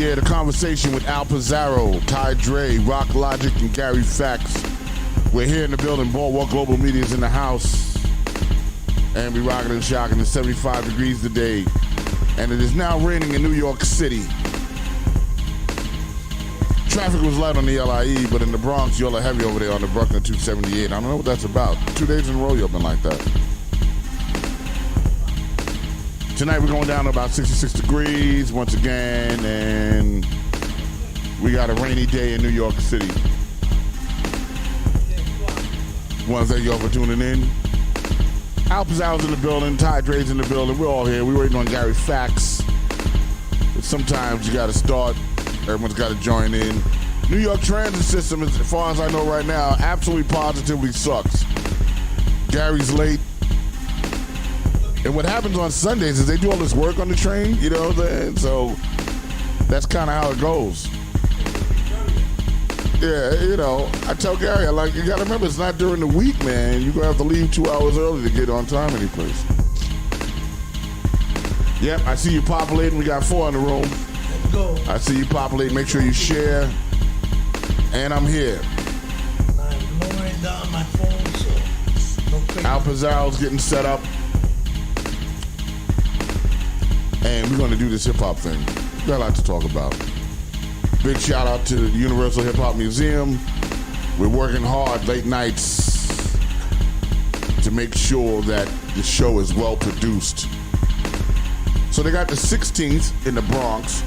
Yeah, the conversation with Al Pizarro, Ty Dre, Rock Logic, and Gary Fax. We're here in the building. Boardwalk Global Media is in the house. And we rocking and shocking. It's 75 degrees today. And it is now raining in New York City. Traffic was light on the LIE, but in the Bronx, y'all are heavy over there on the Brooklyn 278. I don't know what that's about. 2 days in a row, y'all been like that. Tonight we're going down to about 66 degrees once again, and we got a rainy day in New York City. Want to thank y'all for tuning in. Al Pizarro's in the building, Ty Dre's in the building. We're all here. We're waiting on Gary Fax. But sometimes you got to start. Everyone's got to join in. New York transit system, as far as I know right now, absolutely positively sucks. Gary's late. And what happens on Sundays is they do all this work on the train, you know what I'm saying? So that's kind of how it goes. Yeah, you know, I tell Gary, you got to remember, it's not during the week, man. You're going to have to leave 2 hours early to get on time anyplace. Yep, I see you populating. We got 4 in the room. Let's go. I see you populating. Make sure you share. And I'm here. I'm lowering down my phone, so no crazy. Al Pizarro's getting set up. And we're going to do this hip-hop thing. We got a lot to talk about. Big shout out to the Universal Hip Hop Museum. We're working hard late nights to make sure that the show is well produced. So they got the 16th in the Bronx.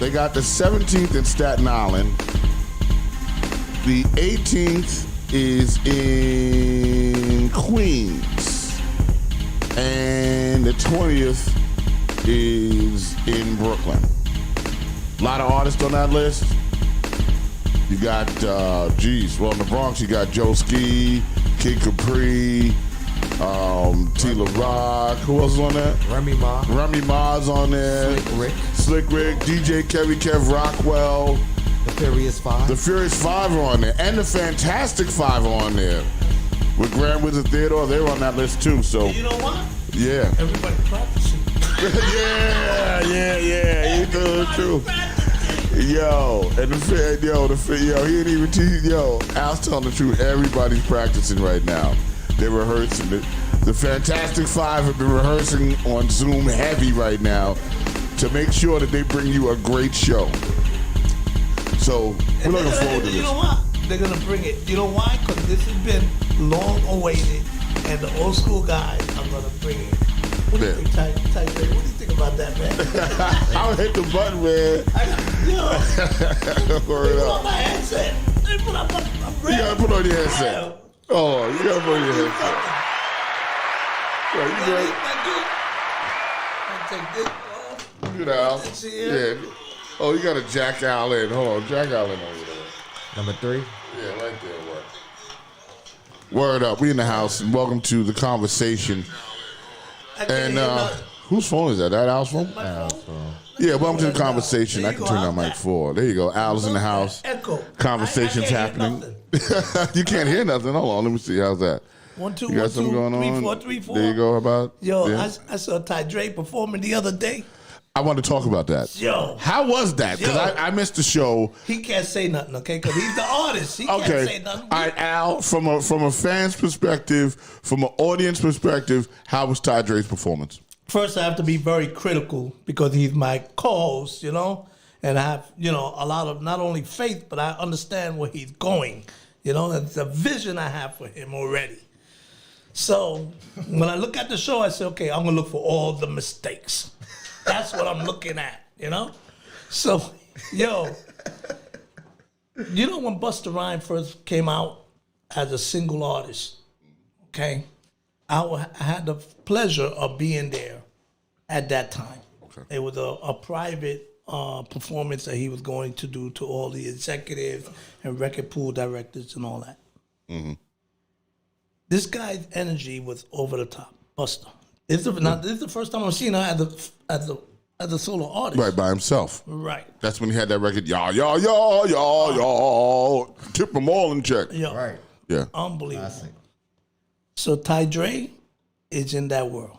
They got the 17th in Staten Island. The 18th is in Queens. And the 20th is in Brooklyn. A lot of artists on that list. You got, well, in the Bronx, you got Joe Ski, Kid Capri, T-La Rock. Who else is on that? Remy Ma. Remy Ma's on there. Slick Rick, DJ Kev Rockwell. The Furious Five. The Furious Five are on there. And the Fantastic Five are on there. With Grand Wizard Theodore, they were on that list too. So You know what? yeah. Everybody practicing. yeah. You do it too. Yo, and he ain't even tease. Yo, Al's telling the truth. Everybody's practicing right now. They're rehearsing. The Fantastic Five have been rehearsing on Zoom heavy right now to make sure that they bring you a great show. So we're looking forward to this. You know what? They're gonna bring it. You know why? Because this has been long awaited, and the old school guys are gonna bring it. What do you think, Ty? What do you think about that, man? I'll hit the button, man. Put on my headset. I'm ready. You gotta put on your headset. Oh, you gotta put on your headset. Right, you ready? I take this off. You know, yeah. Oh, you got a Jack Al in. Hold on, Jack Al in over there. Number 3. Yeah, right there. Word up. We in the house, and welcome to the conversation. And whose phone is that? That Al's phone? Al's phone. Yeah, welcome to the conversation. I can turn that mic forward. There you go. Al's in the house. Echo. Conversation's happening. You can't hear nothing. Hold on. Let me see. How's that? 1, 2, You got 1, something 2, going 3, on? 4, 3, 4. There you go. How about? Yo, Yeah. I saw Ty Dre performing the other day. I want to talk about that. Yo. How was that? Because Yo. I missed the show. He can't say nothing, okay? Because he's the artist. He can't say nothing. All right, Al, from a fan's perspective, from an audience perspective, how was Ty Dre's performance? First, I have to be very critical because he's my co-host, you know? And I have, a lot of not only faith, but I understand where he's going. You know, it's a vision I have for him already. So when I look at the show, I say, okay, I'm going to look for all the mistakes. That's what I'm looking at, you know? So, when Busta Rhymes first came out as a single artist, okay, I had the pleasure of being there at that time. Okay. It was a private performance that he was going to do to all the executives and record pool directors and all that. Mm-hmm. This guy's energy was over the top. Busta. This is the first time I've seen her as a solo artist. Right, by himself. Right. That's when he had that record, y'all, tip them all in check. Yo, Right. Yeah. unbelievable. Classic. So Ty Dre is in that world.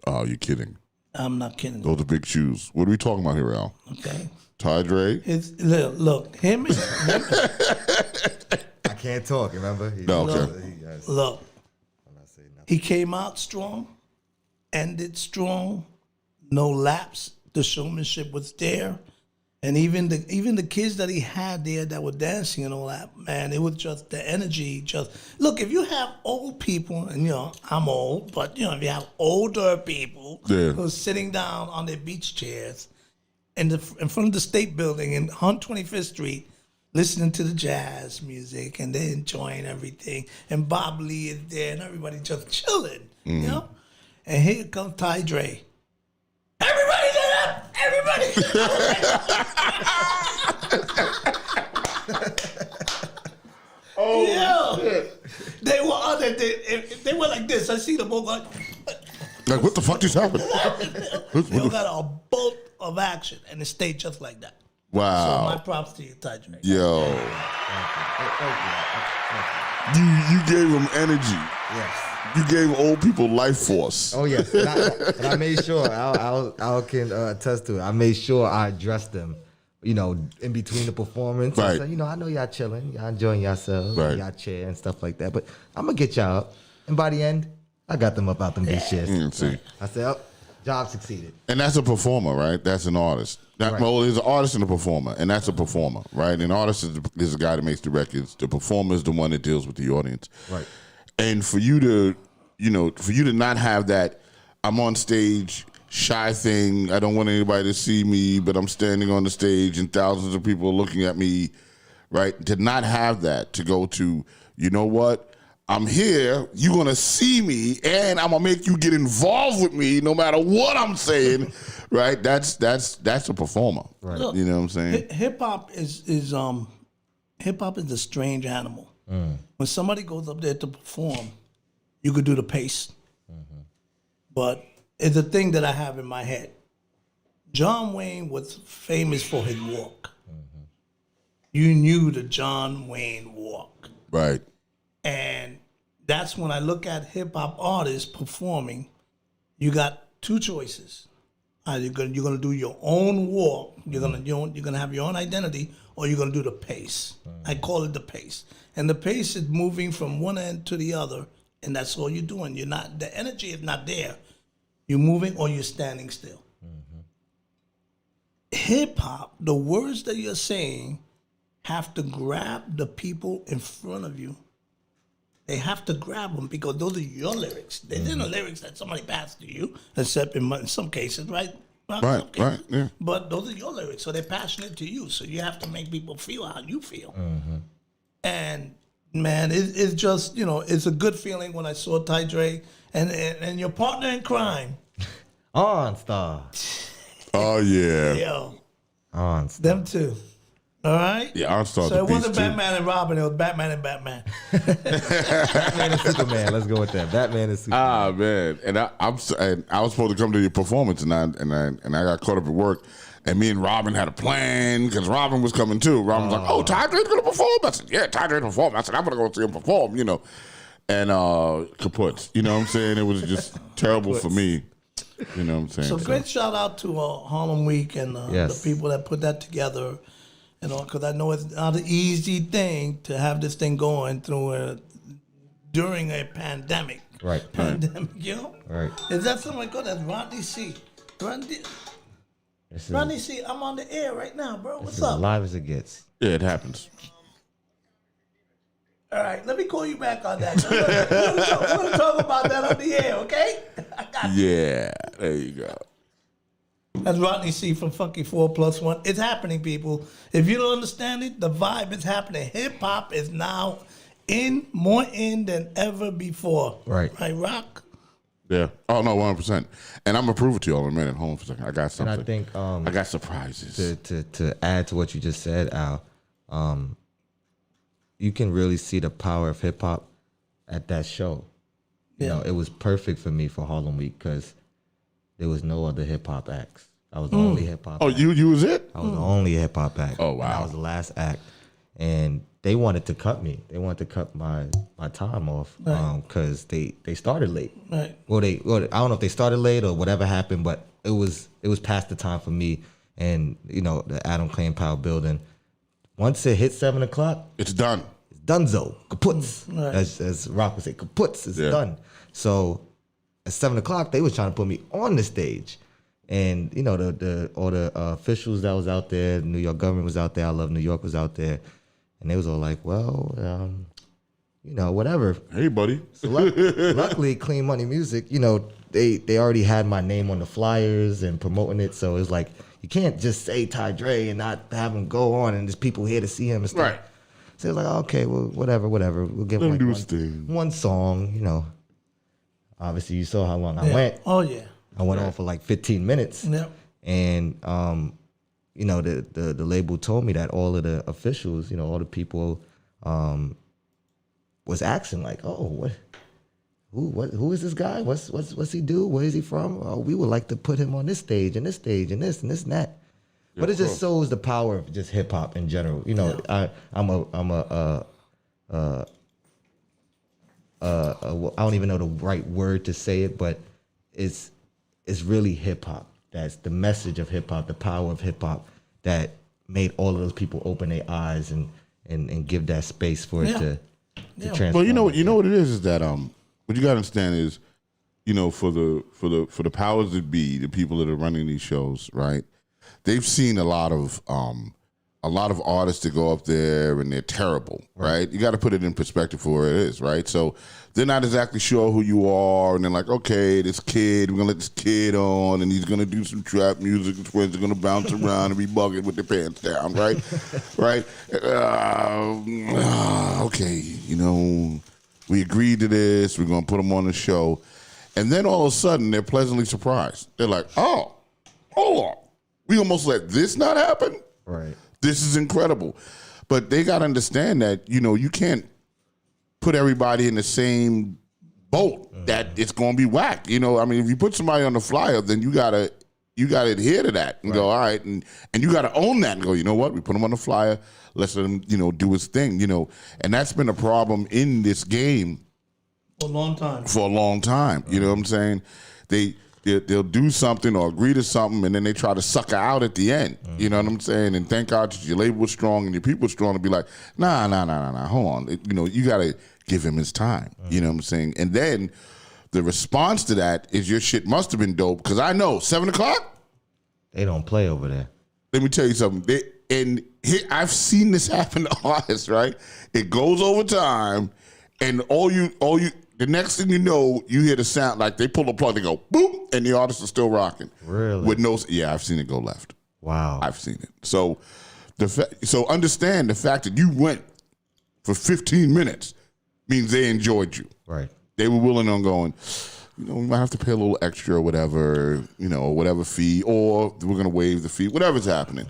Oh, you're kidding. I'm not kidding. Those are big shoes. What are we talking about here, Al? Okay. Ty Dre? Look, him. I can't talk. Remember? No, okay. Look. He came out strong, ended strong, no lapse. The showmanship was there. And even the kids that he had there that were dancing and all that, man, it was just the energy. Look, if you have old people, and I'm old, but if you have older people who are sitting down on their beach chairs in front of the State Building in 125th Street, listening to the jazz music, and they're enjoying everything, and Bob Lee is there, and everybody just chilling, And here comes Ty Dre. Everybody get up! Everybody get up! Oh, shit. They were like this. I see them all going. Like, what the fuck just happened? They got a bolt of action, and it stayed just like that. Wow. So my props to you, Ty Dre. Yo. You gave them energy. Yes. You gave old people life force. Oh yes, and I made sure Al can attest to it. I made sure I addressed them, in between the performance. Right. I said, I know y'all chilling, y'all enjoying yourselves, Right. y'all chair and stuff like that. But I'm gonna get y'all up, and by the end, I got them up out them beach chairs. See. I said, job succeeded. And that's a performer, right? That's an artist. Right. Well, there's an artist and a performer, and that's a performer, right? An artist is a guy that makes the records. The performer is the one that deals with the audience. Right. And for you to not have that, I'm on stage, shy thing. I don't want anybody to see me, but I'm standing on the stage and thousands of people are looking at me, right? To not have that, to go to, you know what? I'm here, you're going to see me, and I'm going to make you get involved with me no matter what I'm saying, right? That's a performer. Right. Look, you know what I'm saying? Hip-hop is a strange animal. When somebody goes up there to perform, you could do the pace. But it's a thing that I have in my head. John Wayne was famous for his walk. You knew the John Wayne walk. Right. And that's when I look at hip-hop artists performing, you got two choices. Either you're gonna do your own walk, you're gonna have your own identity, or you're gonna do the pace. I call it the pace. And the pace is moving from one end to the other, and that's all you're doing. The energy is not there. You're moving or you're standing still. Hip-hop, the words that you're saying have to grab the people in front of you. They have to grab them because those are your lyrics. They're not lyrics that somebody passed to you, except in some cases, right? Right, yeah. But those are your lyrics, so they're passionate to you. So you have to make people feel how you feel. And man, it's just, it's a good feeling when I saw Ty Dre and your partner in crime. OnStar. Oh, yeah. Yo, OnStar. them two. All right? Yeah, OnStar. So it wasn't Batman and Robin, it was Batman and Batman. Batman and Superman. Let's go with that. Batman and Superman. Ah, man. And I was supposed to come to your performance, and I got caught up at work. And me and Robin had a plan because Robin was coming too. Robin was like, "Oh, Ty Dre's gonna perform." I said, "Yeah, Ty Dre's perform." I said, "I'm gonna go see him perform," And kaput. You know what I'm saying? It was just terrible for me. You know what I'm saying? So great shout out to Harlem Week and the people that put that together. Because I know it's not an easy thing to have this thing going through during a pandemic. Right. Pandemic, Right. Is that something good? That's Rodney C. Rodney C, I'm on the air right now, bro. What's up? As live as it gets. Yeah, it happens. All right, let me call you back on that. We're going to talk about that on the air, okay? I got you. Yeah, there you go. That's Rodney C from Funky 4+1. It's happening, people. If you don't understand it, the vibe is happening. Hip-hop is now more in than ever before. Right. Right, Rock? Yeah. Oh, no, 100%. And I'm going to prove it to y'all in a minute. Hold on for a second. I got something. And I think I got surprises. to add to what you just said, Al, you can really see the power of hip hop at that show. Yeah. It was perfect for me for Harlem Week because there was no other hip hop acts. I was the only hip hop. Oh, act. you was it? I was the only hip hop act. Oh, wow. And I was the last act, and they wanted to cut me. They wanted to cut my time off because they started late. Right. Well, I don't know if they started late or whatever happened, but it was past the time for me. And the Adam Clayton Powell building. Once it hit 7 o'clock, it's done. It's donezo. Kaputz. Right. As Rock would say, kaputz. It's done. So at 7 o'clock, they was trying to put me on the stage. And all the officials that was out there, the New York government was out there, I Love New York was out there, and they was all like, well, whatever. Hey, buddy. So luckily, Clean Money Music, they already had my name on the flyers and promoting it, so it was like, you can't just say Ty Dre and not have him go on, and there's people here to see him and stuff. Right. So it was like, okay, well, whatever. We'll give him one song, Obviously, you saw how long I went. Oh, yeah. I went on for like 15 minutes. Yep. And, the label told me that all of the officials, all the people was asking like, oh, who is this guy? What's he do? Where is he from? Oh, we would like to put him on this stage and this stage and this and this and that. Yeah, but it just shows the power of just hip hop in general. I don't even know the right word to say it, but it's really hip hop. That's the message of hip hop, the power of hip hop that made all of those people open their eyes and give that space for it to transform. Well, you know what it is that what you gotta understand is, for the powers that be, the people that are running these shows, right? They've seen a lot of artists that go up there and they're terrible, right? You got to put it in perspective for where it is, right? So they're not exactly sure who you are, and they're like, okay, this kid, we're gonna let this kid on, and he's gonna do some trap music. His friends are gonna bounce around and be bugging with their pants down, right? Right? Okay, we agreed to this. We're gonna put them on the show, and then all of a sudden they're pleasantly surprised. They're like, oh, hold on, we almost let this not happen. Right. This is incredible. But they got to understand that, you can't put everybody in the same boat that it's going to be whack. If you put somebody on the flyer, then you got to adhere to that and go, all right. And you got to own that and go, you know what? We put him on the flyer. Let's let him, do his thing, And that's been a problem in this game. For a long time. You know what I'm saying? They'll do something or agree to something, and then they try to sucker out at the end. You know what I'm saying? And thank God your label was strong and your people were strong to be like, nah, hold on. You got to give him his time. You know what I'm saying? And then the response to that is your shit must have been dope, because I know 7 o'clock. They don't play over there. Let me tell you something. I've seen this happen to artists, right? It goes over time, and the next thing you know, you hear the sound, like they pull the plug, they go, boop, and the artist is still rocking. Really? Yeah, I've seen it go left. Wow. I've seen it. So understand the fact that you went for 15 minutes means they enjoyed you. Right. They were willing on going, we might have to pay a little extra or whatever, or whatever fee, or we're going to waive the fee, whatever's happening.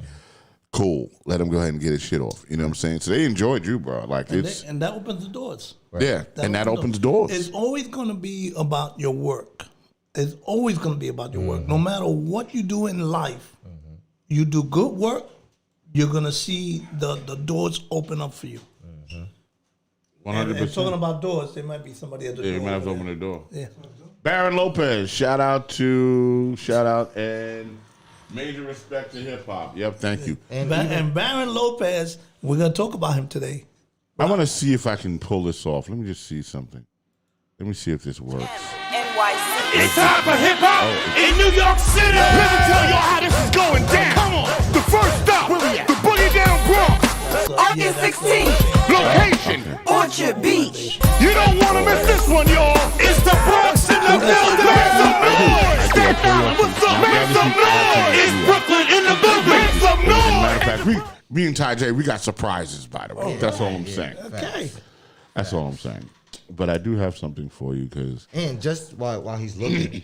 Cool. Let him go ahead and get his shit off. You know what I'm saying? So they enjoyed you, bro. Like and that opens the doors. Right. Yeah, that opens doors. It's always going to be about your work. It's always going to be about your work. No matter what you do in life, you do good work, you're going to see the doors open up for you. 100%. And talking about doors, there might be somebody at the door. Yeah, you might have to open the door. Yeah. Baron Lopez, shout out and major respect to hip hop. Yep, thank you. And Baron Lopez, we're going to talk about him today. I want to see if I can pull this off. Let me just see something. Let me see if this works. NYC. It's time for hip hop in New York City. Let me tell y'all how this is going down. Come on. The first stop, the Boogie Down Bronx. August 16th. Location, Orchard Beach. You don't want to miss this one, y'all. It's the Bronx in the building. Make some noise. Step out. What's up? Make some noise. It's Brooklyn in the building. Make some noise. Matter of fact, me and Ty J, we got surprises, by the way. That's all I'm saying. Okay. That's all I'm saying. But I do have something for you, because... And just while he's looking,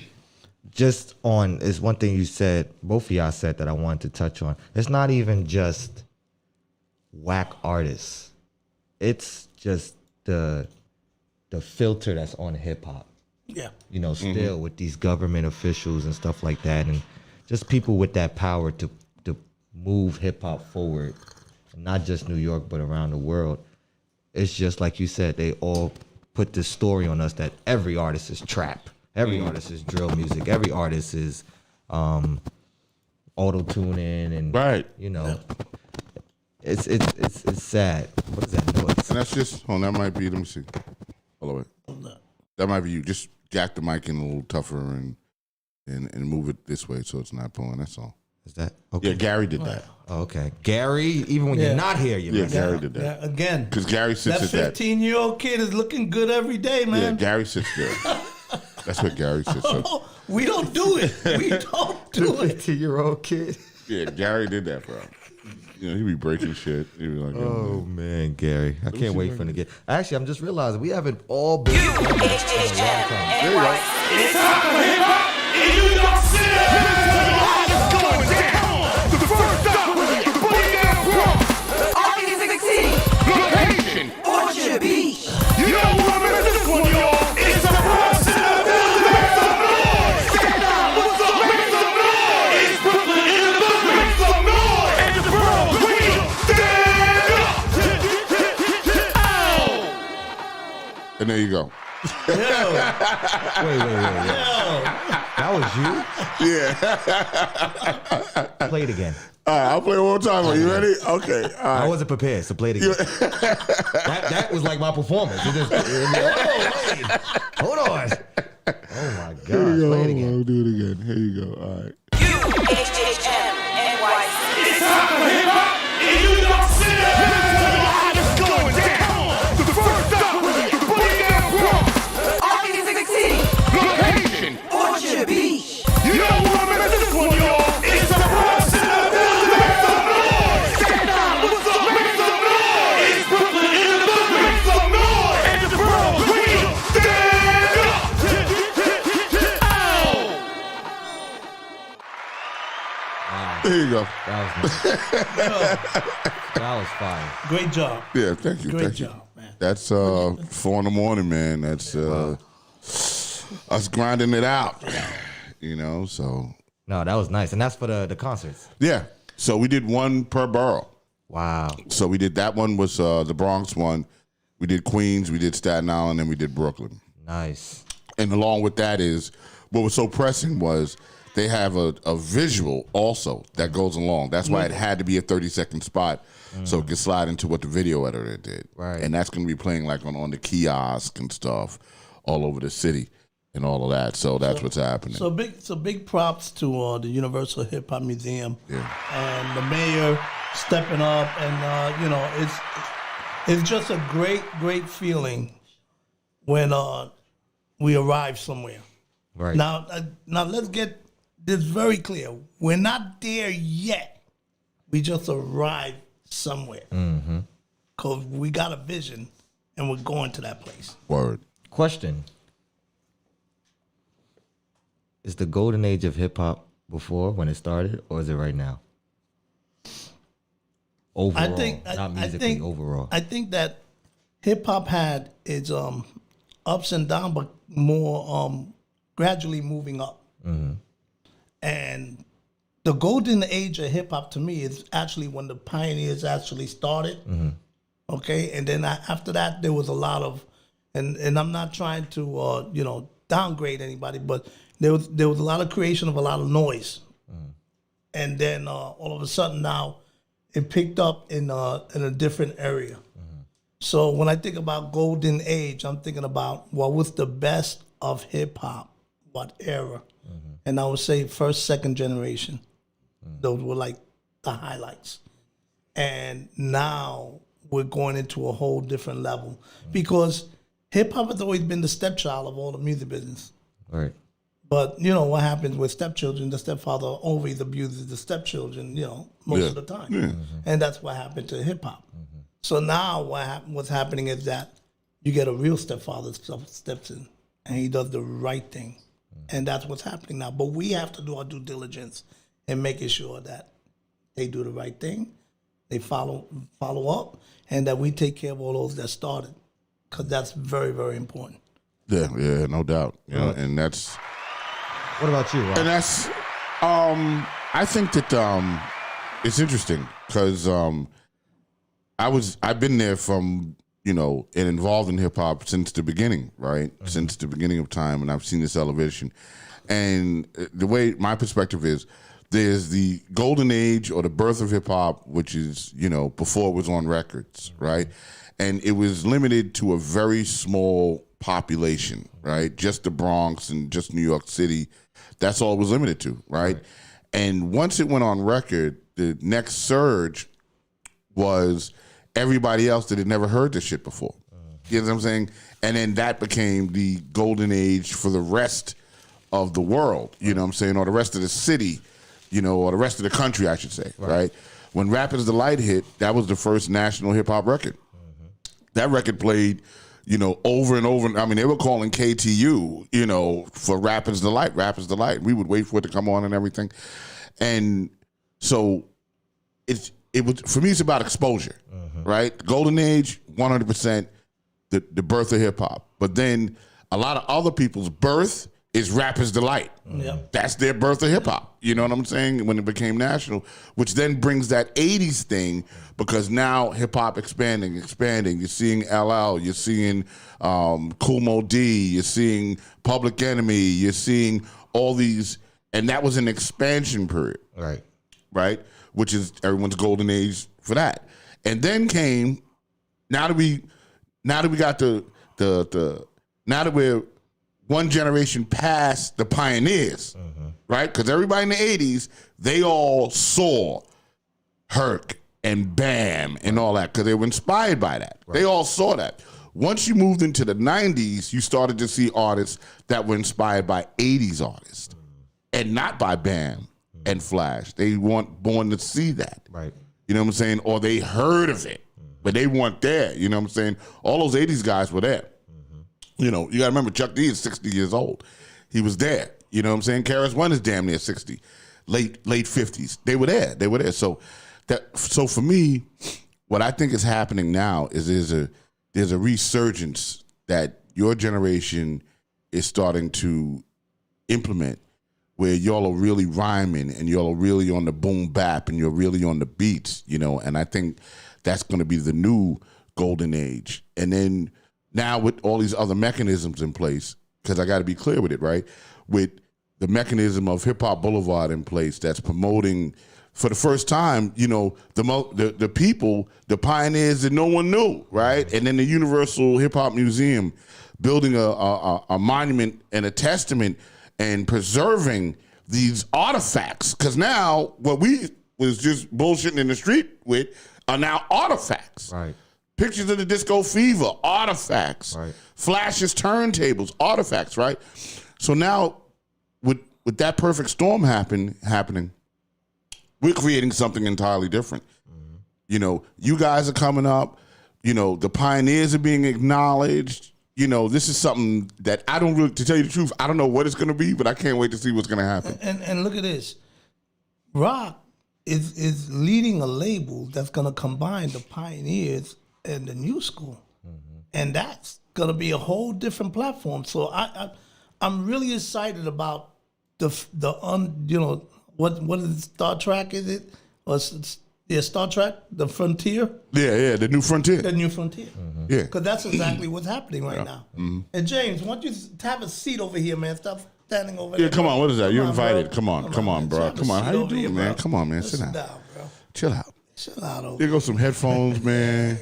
just on, is one thing you said, both of y'all said that I wanted to touch on. It's not even just whack artists. It's just the filter that's on hip hop. Yeah. Still with these government officials and stuff like that, and just people with that power to move hip hop forward, not just New York but around the world. It's just like you said, they all put this story on us that every artist is trap, every artist is drill music, every artist is auto tuning and Right. you know, it's sad. What is that noise? And that's just, that might be, let me see. Hold on, wait. That might be you. Just jack the mic in a little tougher and move it this way so it's not pulling. That's all. Is that okay? Yeah, Gary did that. Oh, okay, Gary. Even when you're not here, Yeah, Gary did that. Yeah, again. Because Gary sits That at that. 15-year-old kid is looking good every day, Yeah, man. Gary sits there. That's what Gary sits at. We don't do it. We don't do it. 15-year-old kid. Yeah, Gary did that, bro. You know, he be breaking shit. He be like, Oh man, Gary, I can't wait for him to get. Actually, I'm just realizing we haven't all been. There you go. It's time for hip hop in New York City. It's going down. The first up, the Boogie Down Bronx. August 16. Location. Orchard Beach. You know who remembers this one, y'all? It's the Bronx in the building. Make some noise. Stand up. What's up? Make some noise. It's Brooklyn in the building. Make some noise. And the Bronx, we stand up. Ow. and there you go. Wait. That was you. Yeah. Play it again. All right, I'll play it one more time. Are you ready? Okay. All I right. wasn't prepared, so play it again. that was like my performance. It just, wait. Hold on. Oh my God. Here you go. Play it again. I'll do it again. Here you go. All right. It's time for hip hop in New York City. It's going down. The first up, the Boogie Down Bronx. August 16. Location. Orchard Beach. You know who remembers this one, y'all? It's the Bronx in the building. Make some noise. Stand up. What's up? Make some noise. It's Brooklyn in the building. Make some noise. And the Bronx, we stand up. Ow. There you go. That was nice. That was fire. Great job. Yeah, thank you. Great thank job, you. man. That's 4 in the morning, man. That's us grinding it out. You know, so No, that was nice, and that's for the concerts. yeah. So we did one per borough. Wow. So we did that one was the Bronx one. We did Queens, we did Staten Island, and we did Brooklyn. Nice. And along with that is what was so pressing was they have a visual also that goes along. That's why it had to be a 30-second spot so it could slide into what the video editor did. Right. And that's going to be playing like on the kiosk and stuff all over the city and all of that. So that's what's happening. So big props to the Universal Hip Hop Museum and the mayor stepping up, and it's just a great feeling when we arrive somewhere. Right. Now let's get this very clear. We're not there yet. We just arrived somewhere. Because we got a vision and we're going to that place. Word. Question. Is the golden age of hip hop before when it started, or is it right now? Overall, not musically, overall. I think that hip hop had its ups and downs, but more gradually moving up. And the golden age of hip hop to me is actually when the pioneers actually started. Okay, and then after that there was a lot of, and I'm not trying to downgrade anybody, but there was a lot of creation of a lot of noise, and then all of a sudden now it picked up in a different area. So when I think about golden age, I'm thinking about what was the best of hip hop, what era, and I would say first, second generation. Those were like the highlights, and now we're going into a whole different level because hip hop has always been the stepchild of all the music business. Right. But you know what happens with stepchildren? The stepfather always abuses the stepchildren, most of the time, and that's what happened to hip hop. So now what's happening is that you get a real stepfather steps in, and he does the right thing, and that's what's happening now. But we have to do our due diligence and making sure that they do the right thing, they follow up, and that we take care of all those that started, because that's very, very important. Yeah, no doubt. And that's. What about you, Rob? And that's, I think that it's interesting because I've been there from and involved in hip hop since the beginning, right? Mm-hmm. Since the beginning of time, and I've seen this elevation. And the way my perspective is, there's the golden age or the birth of hip hop, which is, before it was on records, right? And it was limited to a very small population, right? Just the Bronx and just New York City. That's all it was limited to, right? And once it went on record, the next surge was everybody else that had never heard this shit before. You know what I'm saying? And then that became the golden age for the rest of the world, you know what I'm saying, or the rest of the city, or the rest of the country, I should say, right? When Rappers Delight hit, that was the first national hip-hop record. That record played, over and over. I mean, they were calling KTU, for Rappers Delight, Rappers Delight. We would wait for it to come on and everything. And so it was, for me, it's about exposure, right? Golden Age, 100%, the birth of hip-hop. But then a lot of other people's birth is Rappers Delight. That's their birth of hip-hop. You know what I'm saying? When it became national, which then brings that 80s thing, because now hip-hop expanding. You're seeing LL, you're seeing Kool Moe D, you're seeing Public Enemy, you're seeing all these, and that was an expansion period. Right? Which is everyone's golden age for that. And then came, now that we got now that we're one generation past the pioneers, right? Because everybody in the 80s, they all saw Herc and Bam and all that, because they were inspired by that. They all saw that. Once you moved into the 90s, you started to see artists that were inspired by 80s artists and not by Bam and Flash. They weren't born to see that. Right. You know what I'm saying? Or they heard of it, but they weren't there. You know what I'm saying? All those 80s guys were there. You got to remember, Chuck D is 60 years old. He was there. You know what I'm saying? Karis One is damn near 60, late 50s. They were there. So for me, what I think is happening now is there's a resurgence that your generation is starting to implement, where y'all are really rhyming and y'all are really on the boom bap and you're really on the beats, and I think that's going to be the new golden age. And then now with all these other mechanisms in place, because I got to be clear with it, right? With the mechanism of Hip Hop Boulevard in place that's promoting, for the first time, the people, the pioneers that no one knew, right? And then the Universal Hip Hop Museum building a monument and a testament and preserving these artifacts. Because now what we was just bullshitting in the street with are now artifacts. Right. Pictures of the Disco Fever, artifacts. Right. Flashes, turntables, artifacts, right? So now, with that perfect storm happening, we're creating something entirely different. You guys are coming up. The pioneers are being acknowledged. This is something that I don't really, to tell you the truth, I don't know what it's going to be, but I can't wait to see what's going to happen. And look at this. Rock is leading a label that's going to combine the pioneers and the new school, and that's gonna be a whole different platform. So I'm really excited about what is it, Star Trek? Is it Star Trek? The Frontier? Yeah, the new frontier. The new frontier. Yeah, because that's exactly what's happening right now. And James, why don't you have a seat over here, man? Stop standing over there. Yeah, come on. What is that? You're invited. Bro. Come on, bro. Come on. How you doing, man? Come on, man. Sit down. Bro. Chill out. Chill out over There goes some headphones, man.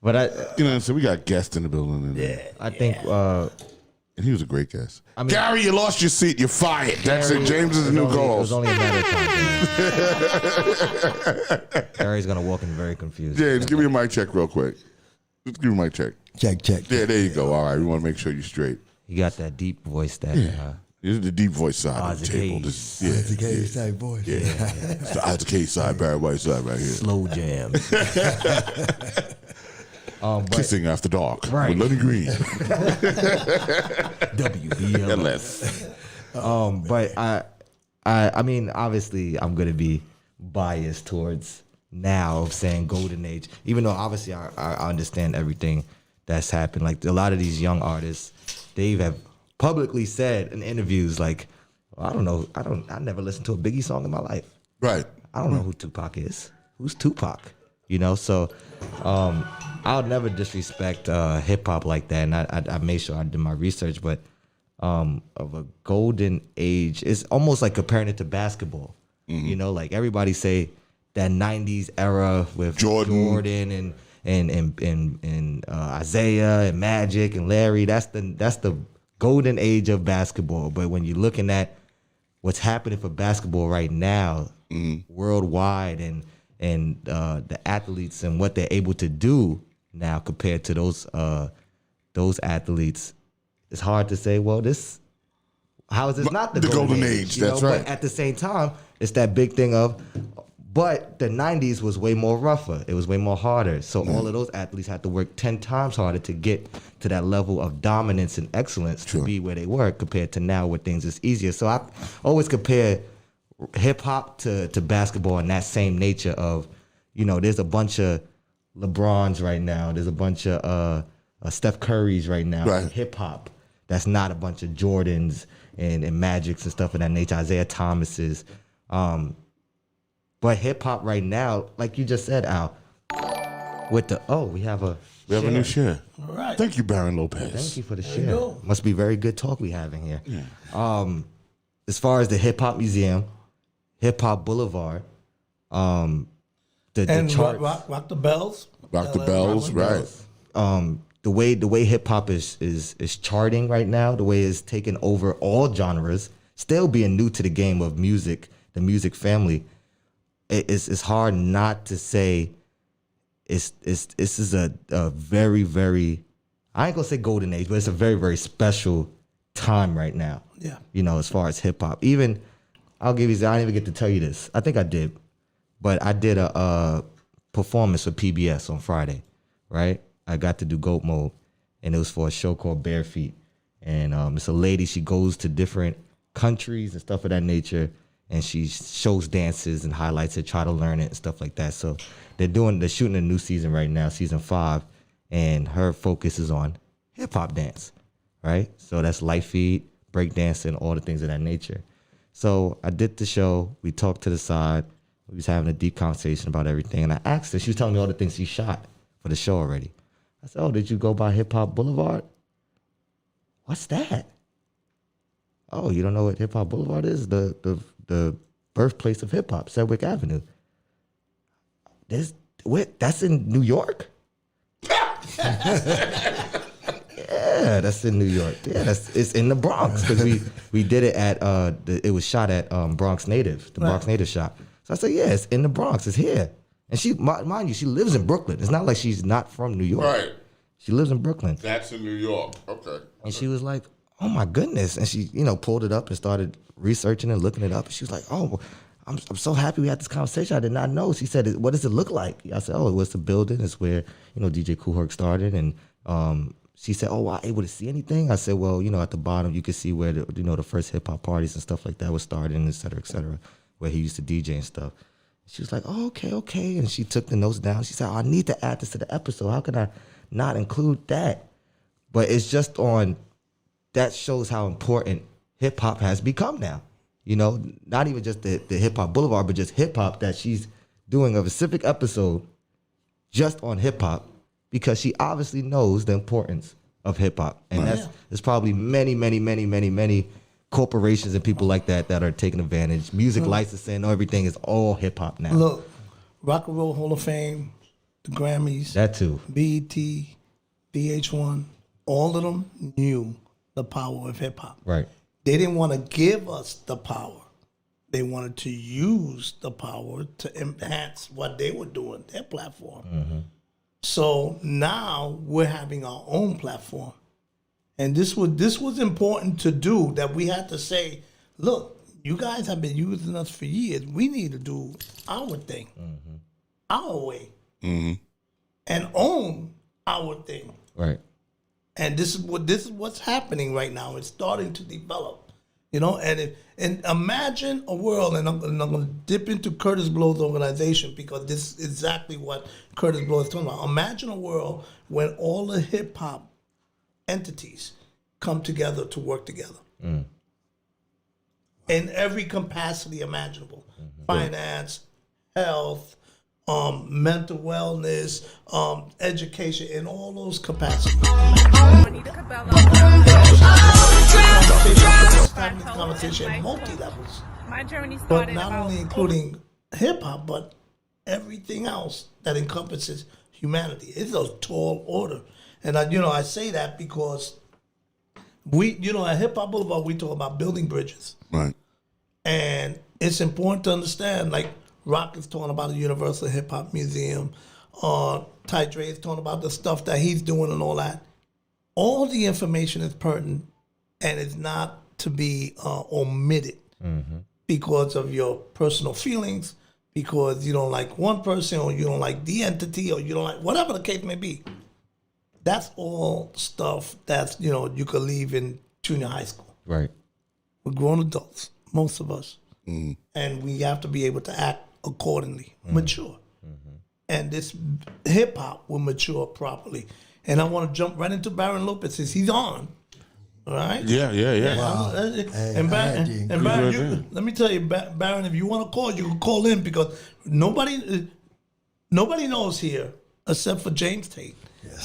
But so we got guests in the building. I think, and he was a great guest. Gary, you lost your seat. You're fired. That's it. Gary, James is the new It was co-host. only a matter of time. Gary's gonna walk in very confused. James, give me a mic check real quick. Just give me a mic check. Check. Yeah, there you go. All right, we want to make sure you're straight. You got that deep voice that. This is the deep voice side of the Isaac table. Hayes. It's a gay type voice. Yeah. It's the Isaac Hayes side, Barry White side right here. Slow jams. But Kissing After Dark Right. with Lenny Green. WBLS. But I mean, obviously, I'm gonna be biased towards now of saying golden age, even though obviously I understand everything that's happened. Like a lot of these young artists, they have publicly said in interviews, like, I don't know, I never listened to a Biggie song in my life. Right. I don't know who Tupac is. Who's Tupac? So I'll never disrespect hip hop like that, and I made sure I did my research. But of a golden age, it's almost like comparing it to basketball. You know, like everybody say that '90s era with Jordan and Isaiah and Magic and Larry. That's the golden age of basketball. But when you're looking at what's happening for basketball right now, worldwide, and the athletes and what they're able to do now compared to those athletes, it's hard to say, well, how is this not the golden age? That's right. But at the same time, it's that big thing of, but the 90s was way more rougher. It was way more harder. So all of those athletes had to work 10 times harder to get to that level of dominance and excellence to be where they were, compared to now where things is easier. So I always compare hip hop to basketball in that same nature of, there's a bunch of LeBrons right now. There's a bunch of Steph Currys right now in hip hop. That's not a bunch of Jordans and Magics and stuff of that nature, Isaiah Thomases. But hip hop right now, like you just said, Al, with we have a new share. All right. Thank you, Baron Lopez. Thank you for the share. Must be very good talk we having here. Yeah. As far as the Hip Hop Museum, Hip Hop Boulevard, the charts, rock the bells. Rock the bells, right. The way hip hop is charting right now, the way it's taking over all genres, still being new to the game of music, the music family, it's hard not to say this is a very, very, I ain't gonna say golden age, but it's a very, very special time right now. Yeah. As far as hip hop. Even, I'll give you, I didn't even get to tell you this. I think I did, but I did a performance for PBS on Friday, right? I got to do GOAT mode, and it was for a show called Bare Feet. And it's a lady, she goes to different countries and stuff of that nature, and she shows dances and highlights it, try to learn it and stuff like that. So they're shooting a new season right now, season 5, and her focus is on hip hop dance, right? So that's light feed, break dance, and all the things of that nature. So I did the show, we talked to the side, we was having a deep conversation about everything, and I asked her, she was telling me all the things she shot for the show already. I said, did you go by Hip Hop Boulevard? What's that? Oh, you don't know what Hip Hop Boulevard is? The birthplace of hip hop, Sedgwick Avenue. That's in New York? Yeah, that's in New York. Yeah, it's in the Bronx, because we did it at it was shot at Bronx Native, the Bronx Native shop. So I said, yeah, it's in the Bronx. It's here. And she, mind you, she lives in Brooklyn. It's not like she's not from New York. Right. She lives in Brooklyn. That's in New York. Okay. And she was like, oh my goodness. And she, pulled it up and started researching and looking it up. And she was like, oh, I'm so happy we had this conversation. I did not know. She said, what does it look like? I said, it was the building. It's where, DJ Kool Herc started. And she said, were I able to see anything? I said, well, at the bottom, you could see where, the first hip hop parties and stuff like that was started, and et cetera, where he used to DJ and stuff. She was like, okay. And she took the notes down. She said, I need to add this to the episode. How can I not include that? But it's just that shows how important hip hop has become now. Not even just the Hip Hop Boulevard, but just hip hop, that she's doing a specific episode just on hip hop, because she obviously knows the importance of hip hop. And there's probably many, many, many, many, many corporations and people like that are taking advantage. Music licensing, everything is all hip hop now. Look, Rock and Roll Hall of Fame, the Grammys, that too, BET, VH1, all of them knew the power of hip hop. Right. They didn't want to give us the power. They wanted to use the power to enhance what they were doing, their platform. Mm-hmm. So now we're having our own platform. And this was important to do, that we had to say, look, you guys have been using us for years. We need to do our thing, our way, and own our thing. Right. And this is what's happening right now. It's starting to develop, And imagine a world, and I'm going to dip into Curtis Blow's organization, because this is exactly what Curtis Blow is talking about. Imagine a world when all the hip hop entities come together to work together in every capacity imaginable: finance, health, mental wellness, education, in all those capacities. Conversation multi levels, My journey but started not only including hip hop, but everything else that encompasses humanity. It's a tall order, and I say that because we, at Hip Hop Boulevard, we talk about building bridges, Right. and it's important to understand. Like Rock is talking about the Universal Hip Hop Museum, Ty Dre is talking about the stuff that he's doing and all that. All the information is pertinent, and it's not to be omitted because of your personal feelings, because you don't like one person, or you don't like the entity, or you don't like whatever the case may be. That's all stuff that's, you could leave in junior high school. Right. We're grown adults, most of us. And we have to be able to act accordingly, mature. And this hip hop will mature properly. And I want to jump right into Baron Lopez since he's on. All right? Yeah. And Baron, let me tell you, Baron, if you want to call, you can call in, because nobody knows here except for James Tate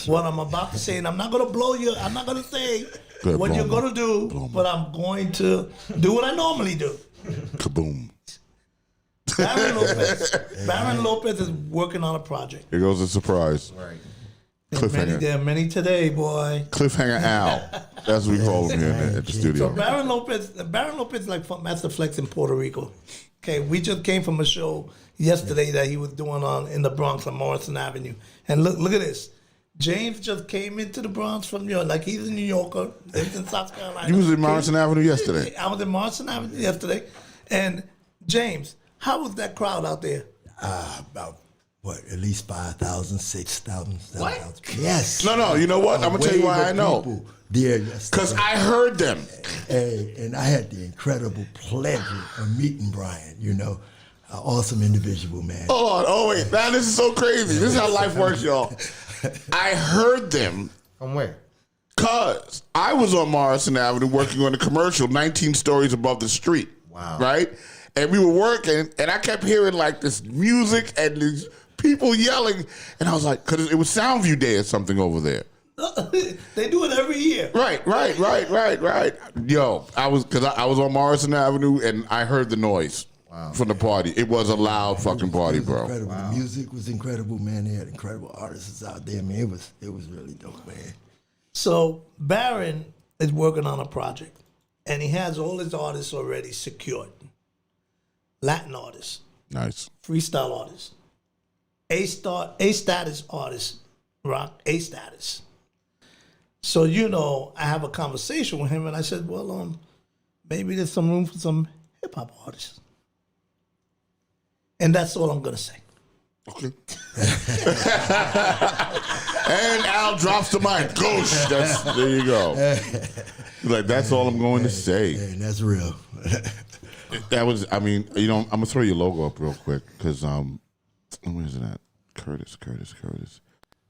what I'm about to say. And I'm not going to blow you. I'm not going to say what you're going to do, but I'm going to do what I normally do. Kaboom. Baron Lopez is working on a project. Here goes a surprise. Right. Cliffhanger. There are many today, boy. Cliffhanger Al. That's what we call him here at the studio. So Baron Lopez is like Master Flex in Puerto Rico. Okay, we just came from a show yesterday that he was doing in the Bronx on Morrison Avenue. And look at this. James just came into the Bronx from New York, like he's a New Yorker, lives in South Carolina. You was in Morrison Avenue yesterday. I was in Morrison Avenue yesterday. And James, how was that crowd out there? About at least 5,000, 6,000, 7,000. What? Yes. No, you know what? I'm going to tell you why I know. Because I heard them. And I had the incredible pleasure of meeting Brian, an awesome individual, man. Oh, wait. Now this is so crazy. This is how life works, y'all. I heard them. From where? Because I was on Morrison Avenue working on a commercial 19 stories above the street. Wow. Right? And we were working, and I kept hearing like this music and these people yelling. And I was like, because it was Soundview Day or something over there. They do it every year. Right. Yo, I was on Morrison Avenue, and I heard the noise from the party. It was a loud fucking party, bro. Incredible. The music was incredible, man. They had incredible artists out there. I mean, it was really dope, man. So Baron is working on a project, and he has all his artists already secured. Latin artists, Nice. freestyle artists, A-status artists, rock A-status. So, I have a conversation with him, and I said, well, maybe there's some room for some hip-hop artists. And that's all I'm going to say. Okay. And Al drops the mic. Goosh. There you go. He's like, that's all I'm going to say. And that's real. That was, I'm going to throw your logo up real quick because, where is it at? Curtis.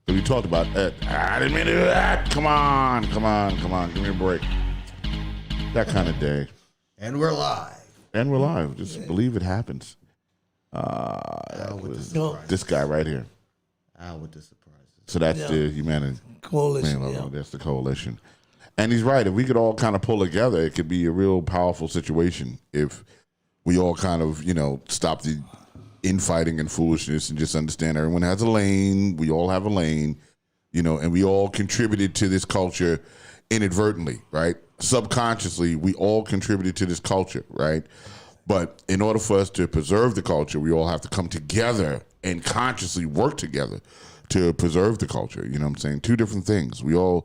So we talked about that. I didn't mean to do that. Come on. Give me a break. That kind of day. And we're live. Just believe it happens. This guy right here. Out with the surprises. So that's the humanity. Coalition, That's the coalition. And he's right. If we could all kind of pull together, it could be a real powerful situation if we all kind of, stop the infighting and foolishness and just understand everyone has a lane. We all have a lane, and we all contributed to this culture inadvertently, right? Subconsciously, we all contributed to this culture, right? But in order for us to preserve the culture, we all have to come together and consciously work together to preserve the culture. You know what I'm saying? Two different things. And you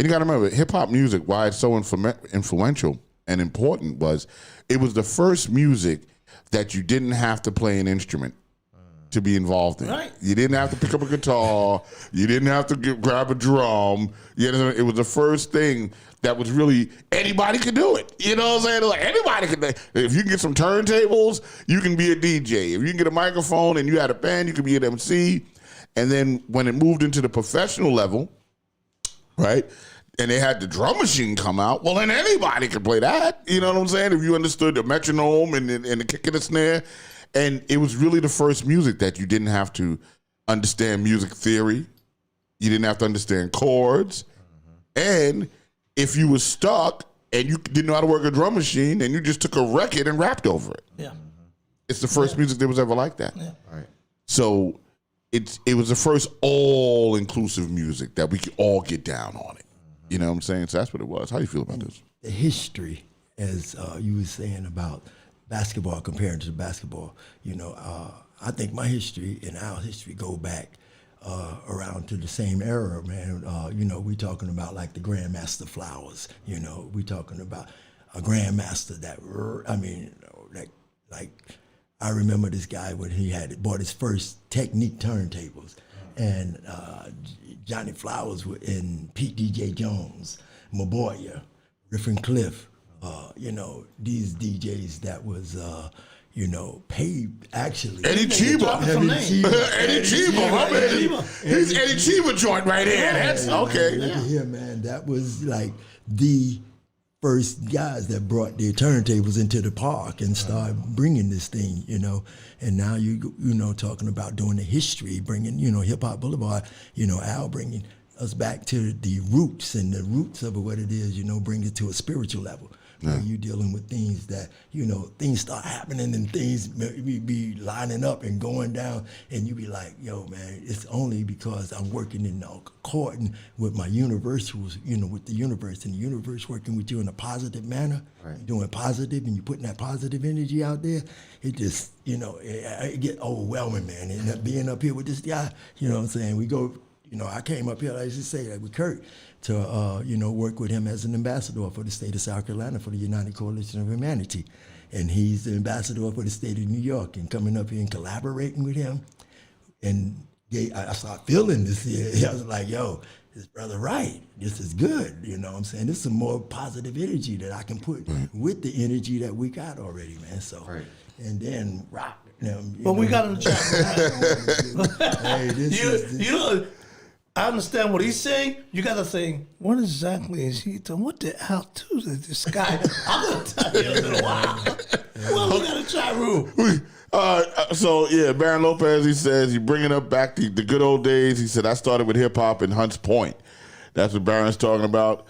got to remember, hip-hop music, why it's so influential and important was it was the first music that you didn't have to play an instrument to be involved in. Right. You didn't have to pick up a guitar. You didn't have to grab a drum. It was the first thing that was really, anybody could do it. You know what I'm saying? Like, anybody could. If you can get some turntables, you can be a DJ. If you can get a microphone and you had a band, you could be an MC. And then when it moved into the professional level, right, and they had the drum machine come out, well, then anybody could play that. You know what I'm saying? If you understood the metronome and the kick and the snare. And it was really the first music that you didn't have to understand music theory. You didn't have to understand chords. And if you were stuck and you didn't know how to work a drum machine, and you just took a record and rapped over it. Yeah. It's the first music that was ever like that. Yeah. Right. So it was the first all-inclusive music that we could all get down on it. You know what I'm saying? So that's what it was. How do you feel about this? The history, as you were saying about basketball, comparing to basketball, I think my history and our history go back around to the same era, man. We talking about like the Grandmaster Flowers. We talking about a Grandmaster that, I remember this guy when he bought his first Technique turntables, and Johnny Flowers and Pete DJ Jones, Maboya, Riffin Cliff, these DJs that was, paid actually. Eddie Chiba. Eddie Chiba. My man. He's Eddie Chiba joint right here. That's okay. Look at here, man. That was like the first guys that brought their turntables into the park and started bringing this thing, And now you talking about doing the history, bringing, Hip Hop Boulevard, Al bringing us back to the roots and the roots of what it is, bring it to a spiritual level. Where you dealing with things that, things start happening and things be lining up and going down, and you be like, yo, man, it's only because I'm working in according with my universals, with the universe, and the universe working with you in a positive manner. Right. You're doing positive and you're putting that positive energy out there. It just, it get overwhelming, man. And being up here with this guy, you know what I'm saying? We go, I came up here, like I used to say, like with Kurt, to work with him as an ambassador for the state of South Carolina for the United Coalition of Humanity. And he's the ambassador for the state of New York, and coming up here and collaborating with him. And I started feeling this here. I was like, yo, this brother right. This is good. You know what I'm saying? This is some more positive energy that I can put with the energy that we got already, man. So, and then rock. But we got in the chat. Hey, this I understand what he's saying. You got to say, what exactly is he doing? What the hell is this guy? I'm going to tell you in a little while. Well, we got a chat room. Baron Lopez, he says, he bringing up back the good old days. He said, I started with hip-hop in Hunts Point. That's what Baron's talking about.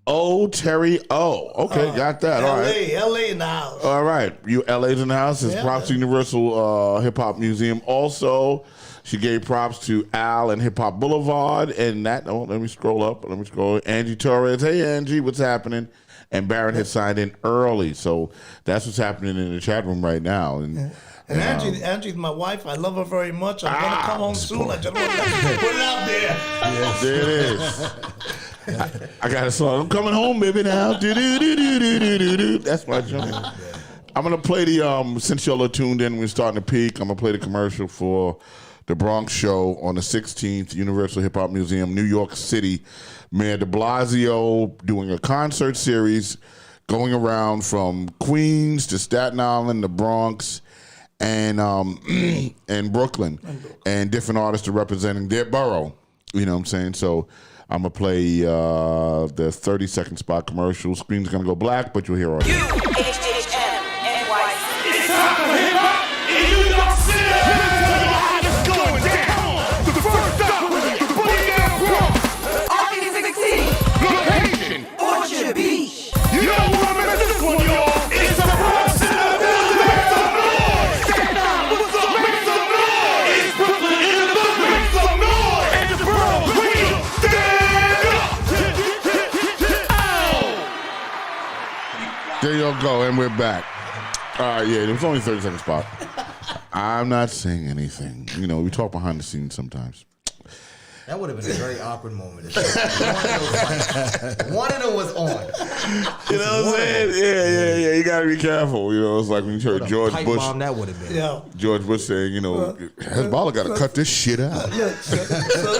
Oh, Terry O. Okay, got that. All right. LA in the house. All right. LA's in the house. It's props to Universal Hip Hop Museum. Also, she gave props to Al and Hip Hop Boulevard. And that, let me scroll up. Angie Torres. Hey, Angie, what's happening? And Baron had signed in early. So that's what's happening in the chat room right now. And Angie's my wife. I love her very much. I'm going to come home soon. I just want to put it out there. Yes. There it is. I got a song. I'm coming home, baby, now. That's my joint. I'm going to play since y'all are tuned in, we're starting to peak, I'm going to play the commercial for the Bronx show on the 16th, Universal Hip Hop Museum, New York City. Mayor de Blasio doing a concert series going around from Queens to Staten Island, the Bronx, and Brooklyn. And different artists are representing their borough. You know what I'm saying? So I'm going to play the 30-second spot commercial. Screen's going to go black, but you'll hear all that. It's time for hip-hop in New York City. It's going down. The first stop, the Boogie Down Bronx. Location, Orchard Beach. You don't want to miss this one, y'all. It's the Bronx in the building. Make some noise. Stand up. What's up? Make some noise. It's Brooklyn in the building. Make some noise. And the Bronx, we stand up. There you go, and we're back. All right, it was only 30-second spot. I'm not saying anything. We talk behind the scenes sometimes. That would have been a very awkward moment. One of them was on. You know what I'm saying? Yeah. You got to be careful. It's like when you heard George Bush. Bomb that would have been. Yeah. George Bush saying, Hezbollah got to cut this shit out.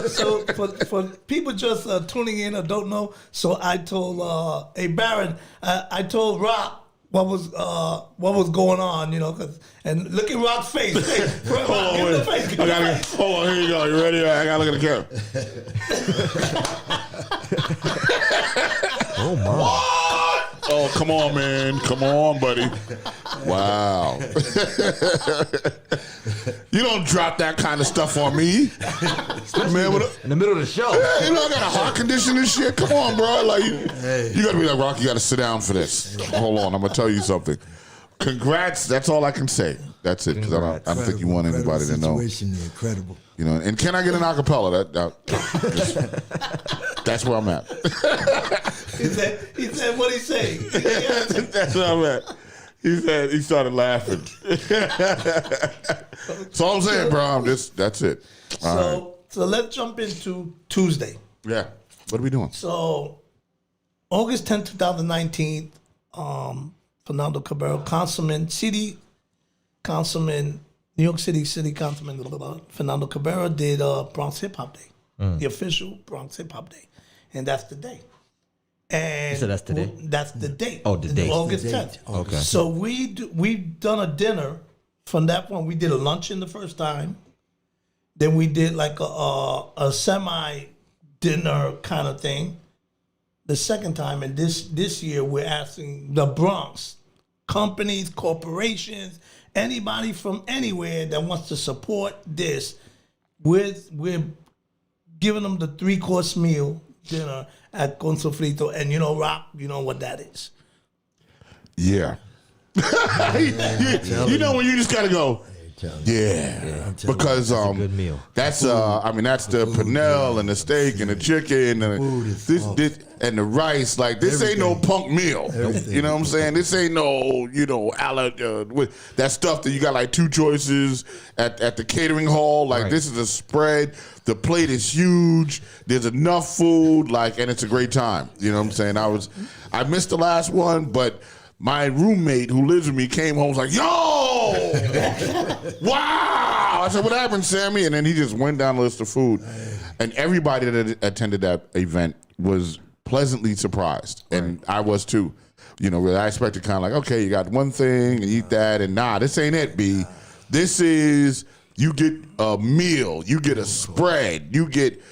So for people just tuning in or don't know, so I told Baron, I told Rock what was going on, and look at Rock's face. Hold on, here you go. You ready? I gotta look at the camera. Oh my! What? Oh, come on, man. Come on, buddy. Wow. You don't drop that kind of stuff on me. Man, In the middle of the show. yeah, you know, I got a heart condition and shit. Come on, bro. Like, you got to be like, Rock, you got to sit down for this. Hold on, I'm going to tell you something. Congrats. That's all I can say. That's it, because I don't think you want anybody to know. Incredible. You know, and can I get an acapella? That's where I'm at. He said, what he say? That's where I'm at. He started laughing. So I'm saying, bro, that's it. All So let's jump into Tuesday. right. Yeah. What are we doing? So August 10, 2019, Fernando Cabrera, New York City Councilman Fernando Cabrera did Bronx Hip Hop Day, the official Bronx Hip Hop Day, and that's the day. And So that's today? That's the date. Oh, the date. August The date. 10th. Okay. So we've done a dinner from that point. We did a luncheon the first time. Then we did like a semi dinner kind of thing the second time. And this year we're asking the Bronx, companies, corporations, anybody from anywhere that wants to support this, we're giving them the 3-course meal dinner at Con Sofrito. And you know, Rock, you know what that is. Yeah. you know when you just gotta go. Yeah, because That's a good meal. That's that's the panel and the steak and the chicken and this and the rice. Like this ain't no punk meal. You know what I'm saying? This ain't no with that stuff that you got like 2 choices at the catering hall. Like Right. this is a spread. The plate is huge. There's enough food. Like, and it's a great time. You know what I'm saying? I missed the last one, but my roommate who lives with me came home and was like, yo, wow. I said, what happened, Sammy? And then he just went down the list of food. And everybody that attended that event was pleasantly surprised. And I was too. You know, really, I expected kind of like, okay, you got one thing and eat that. And nah, this ain't it, B. This is, you get a meal, you get a spread, you get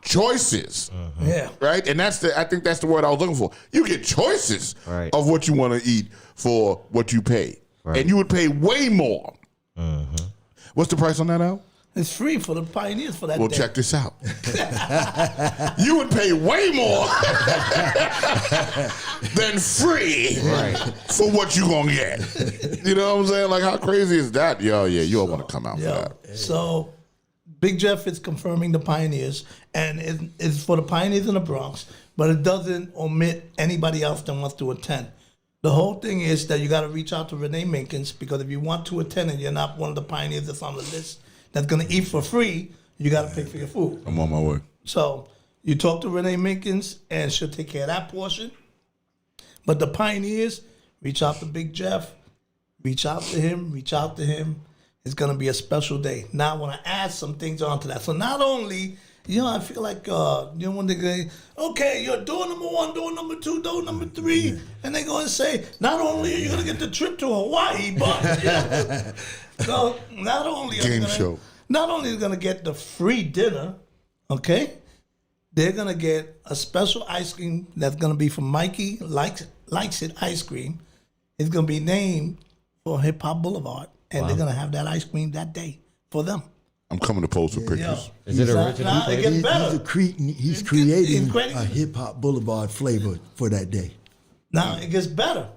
choices. Yeah. Right? And I think that's the word I was looking for. You get choices Right. of what you want to eat for what you pay. Right. And you would pay way more. What's the price on that, Al? It's free for the pioneers for that Well, day. check this out. You would pay way more than free for what you going to get. You know what I'm saying? Like, how crazy is that? Yo, yeah, you all want to come out for that. So Big Jeff is confirming the pioneers, and it's for the pioneers in the Bronx, but it doesn't omit anybody else that wants to attend. The whole thing is that you got to reach out to Renee Minkins, because if you want to attend and you're not one of the pioneers that's on the list that's going to eat for free, you got to pay for your food. I'm on my way. So you talk to Renee Minkins, and she'll take care of that portion. But the pioneers, reach out to Big Jeff, reach out to him. It's going to be a special day. Now I want to add some things onto that. So not only, I feel like, when they go, okay, you're door number 1, door number 2, door number 3. And they're going to say, not only are you going to get the trip to Hawaii, but, so not only are Game show. Not only are you going to get the free dinner, okay, they're going to get a special ice cream that's going to be from Mikey Likes It Ice Cream. It's going to be named for Hip Hop Boulevard. And they're gonna have that ice cream that day for them. I'm coming to post with pictures. Is it original? Nah, it gets better. He's creating creating- a hip hop boulevard flavor for that day. Now it gets better.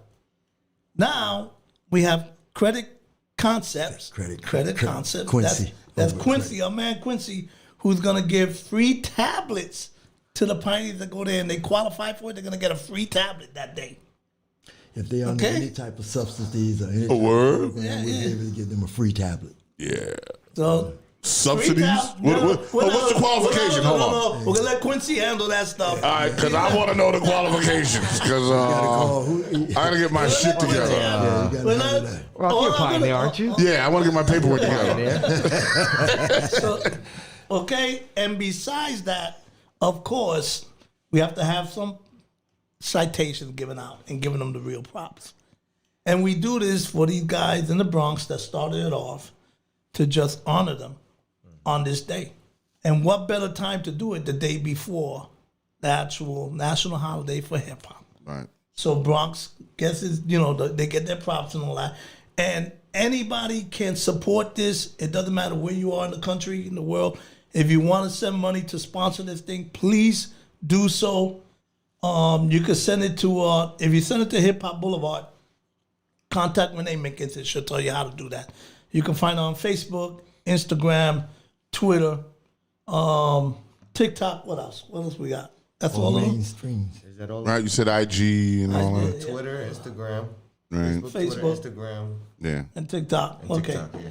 Now we have Credit Concepts. Credit Concepts. Quincy. That's Over Quincy, our man Quincy, who's gonna give free tablets to the pioneers that go there and they qualify for it. They're gonna get a free tablet that day. If they under Okay. any type of subsidies or any A word? we'll be able to give them a free tablet. Yeah. So Subsidies? What's the qualification? Hold on. We're gonna let Quincy handle that stuff. All right, because I want to know the qualifications. Because I got to get my shit together. Yeah, you We're gotta not- handle that. Well, you're a pioneer, aren't you? Yeah, I want to get my paperwork together. So, okay, and besides that, of course, we have to have some citations given out and giving them the real props. And we do this for these guys in the Bronx that started it off to just honor them on this day. And what better time to do it the day before the actual national holiday for hip hop? Right. So Bronx gets his, you know, they get their props and all that. And anybody can support this. It doesn't matter where you are in the country, in the world. If you want to send money to sponsor this thing, please do so. You can send it to, if you send it to Hip Hop Boulevard, contact Renee Mickens. It should tell you how to do that. You can find it on Facebook, Instagram, Twitter, TikTok. What else? What else we got? That's all of them. mainstreams. Is that all? Right, you said IG and all that. Twitter, Instagram, Right. Facebook. Twitter, Instagram, Yeah. And TikTok. Okay. TikTok. Yeah.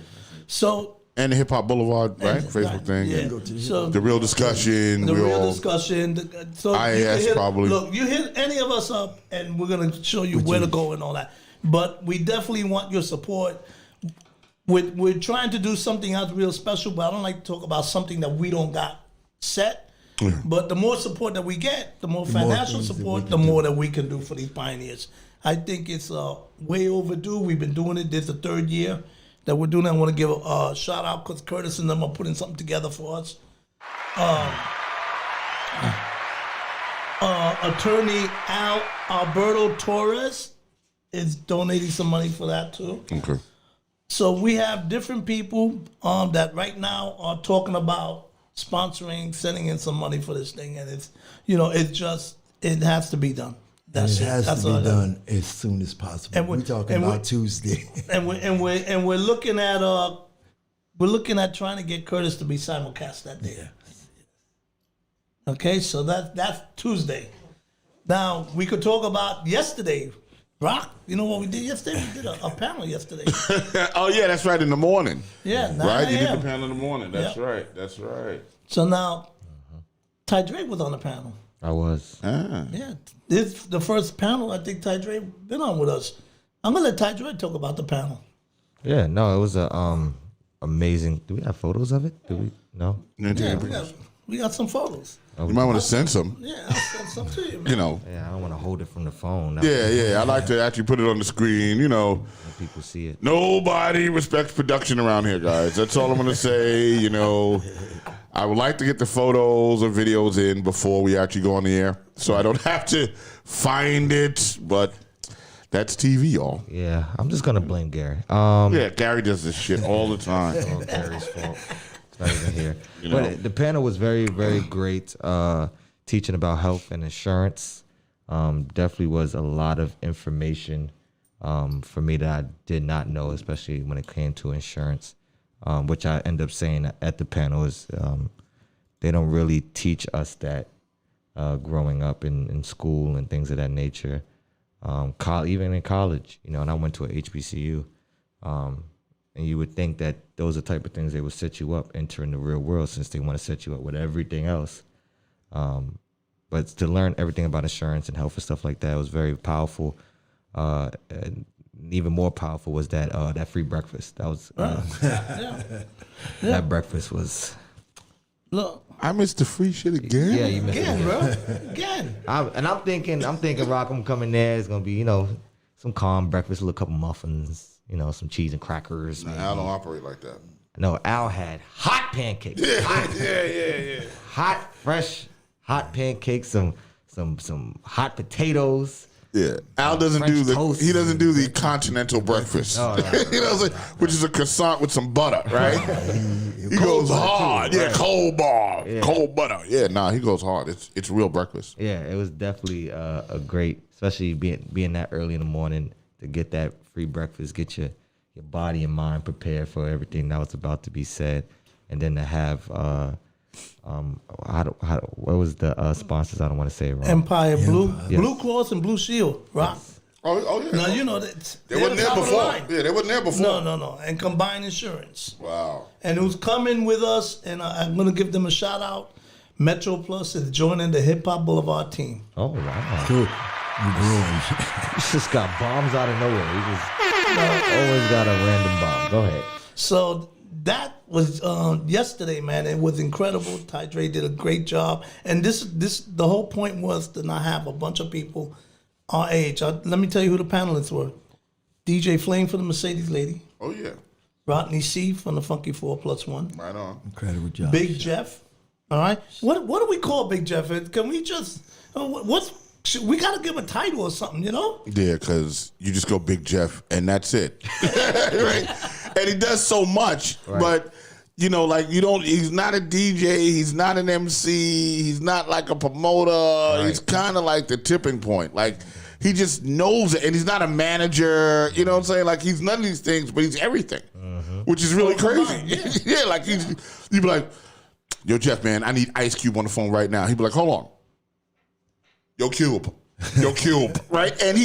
So, And the Hip Hop Boulevard, right? Facebook thing. yeah. Go to the So The real discussion. the we real all, discussion. So IAS you can hit, probably. Look, you hit any of us up, and we're gonna show you where to go and all that. But we definitely want your support. We're trying to do something else real special, but I don't like to talk about something that we don't got set. But the more support that we get, the more financial things that support, we the can more that we can do for these pioneers. I think it's way overdue. We've been doing it. This is the third year that we're doing it. I want to give a shout out because Curtis and them are putting something together for us. Attorney Alberto Torres is donating some money for that too. Okay. So we have different people that right now are talking about sponsoring, sending in some money for this thing, and it's, you know, it has to be done. That's It has That's to all be that- done as soon as possible. And We're talking and about Tuesday. And we're looking at trying to get Curtis to be simulcast that day. Okay, so that's Tuesday. Now we could talk about yesterday. Rock, you know what we did yesterday? We did a panel yesterday. Oh yeah, that's right. In the morning. Yeah, 9 Right. You did a.m. the panel in the morning. That's Yep. right. That's right. So now, Ty Drake was on the panel. I was. Ah. Yeah, this is the first panel I think Ty Drake been on with us. I'm gonna let Ty Drake talk about the panel. Yeah, no, it was a amazing. Do we have photos of it? Do we? No. Yeah, we got some photos. You might want to send some. Yeah, I'll send some to you, man. You know. Yeah, I don't want to hold it from the phone. Yeah. I like to actually put it on the screen. You know. Let people see it. Nobody respects production around here, guys. That's all I'm gonna say. You know, I would like to get the photos or videos in before we actually go on the air, so I don't have to find it. But that's TV, y'all. Yeah, I'm just gonna blame Gary. Yeah, Gary does this shit all the time. It's all Gary's fault. It's not even here. You know. But the panel was very, very great. Teaching about health and insurance. Definitely was a lot of information for me that I did not know, especially when it came to insurance. Which I end up saying at the panel is they don't really teach us that growing up in school and things of that nature. Even in college, you know, and I went to a HBCU. And you would think that those are the type of things they would set you up entering the real world, since they want to set you up with everything else. But to learn everything about insurance and health and stuff like that was very powerful. And even more powerful was that free breakfast. That was that breakfast was. Look, I missed the free shit again. Yeah, you missed again, it. bro, again. I'm thinking, Rock, I'm coming there. It's gonna be, you know, some calm breakfast, a little couple muffins, you know, some cheese and crackers. I don't operate like that. No, Al had hot pancakes. Yeah. Hot, fresh, hot pancakes. Some hot potatoes. Yeah, Al doesn't French do the toast. he doesn't do the continental breakfast. No. You know, what I'm saying? Which is a croissant with some butter, right? He goes hard. too, Yeah, right. cold bar, Yeah. cold butter. Yeah, nah, he goes hard. It's real breakfast. Yeah, it was definitely a great, especially being that early in the morning to get that free breakfast, get your body and mind prepared for everything that was about to be said, and then to have what was the sponsors? I don't want to say it wrong. Empire Blue, Yes. Blue Cross and Blue Shield, Rock. Oh yeah. Now you know that They wasn't there before. Yeah, they wasn't there before. No, and Combined Insurance. Wow. And who's coming with us, and I'm gonna give them a shout out. Metro Plus is joining the Hip Hop Boulevard team. Oh wow! Good. You're growing. He just got bombs out of nowhere. He just always got a random bomb. Go ahead. So that was yesterday, man. It was incredible. Ty Dre did a great job, and this the whole point was to not have a bunch of people our age. Let me tell you who the panelists were: DJ Flame from the Mercedes Lady, Oh yeah. Rodney C from the Funky 4+1, Right on. Incredible job. Big Jeff. All right, what do we call Big Jeff? Can we just what's we gotta give a title or something, you know? Yeah, because you just go Big Jeff and that's it. Right? And he does so much, but you know, like he's not a DJ, he's not an MC, he's not like a promoter. He's kind of like the tipping point. Like he just knows it, and he's not a manager, you know what I'm saying? Like he's none of these things, but he's everything, which is really crazy. Yeah, like you'd be like, yo, Jeff, man, I need Ice Cube on the phone right now. He'd be like, hold on. Yo, Cube, right? And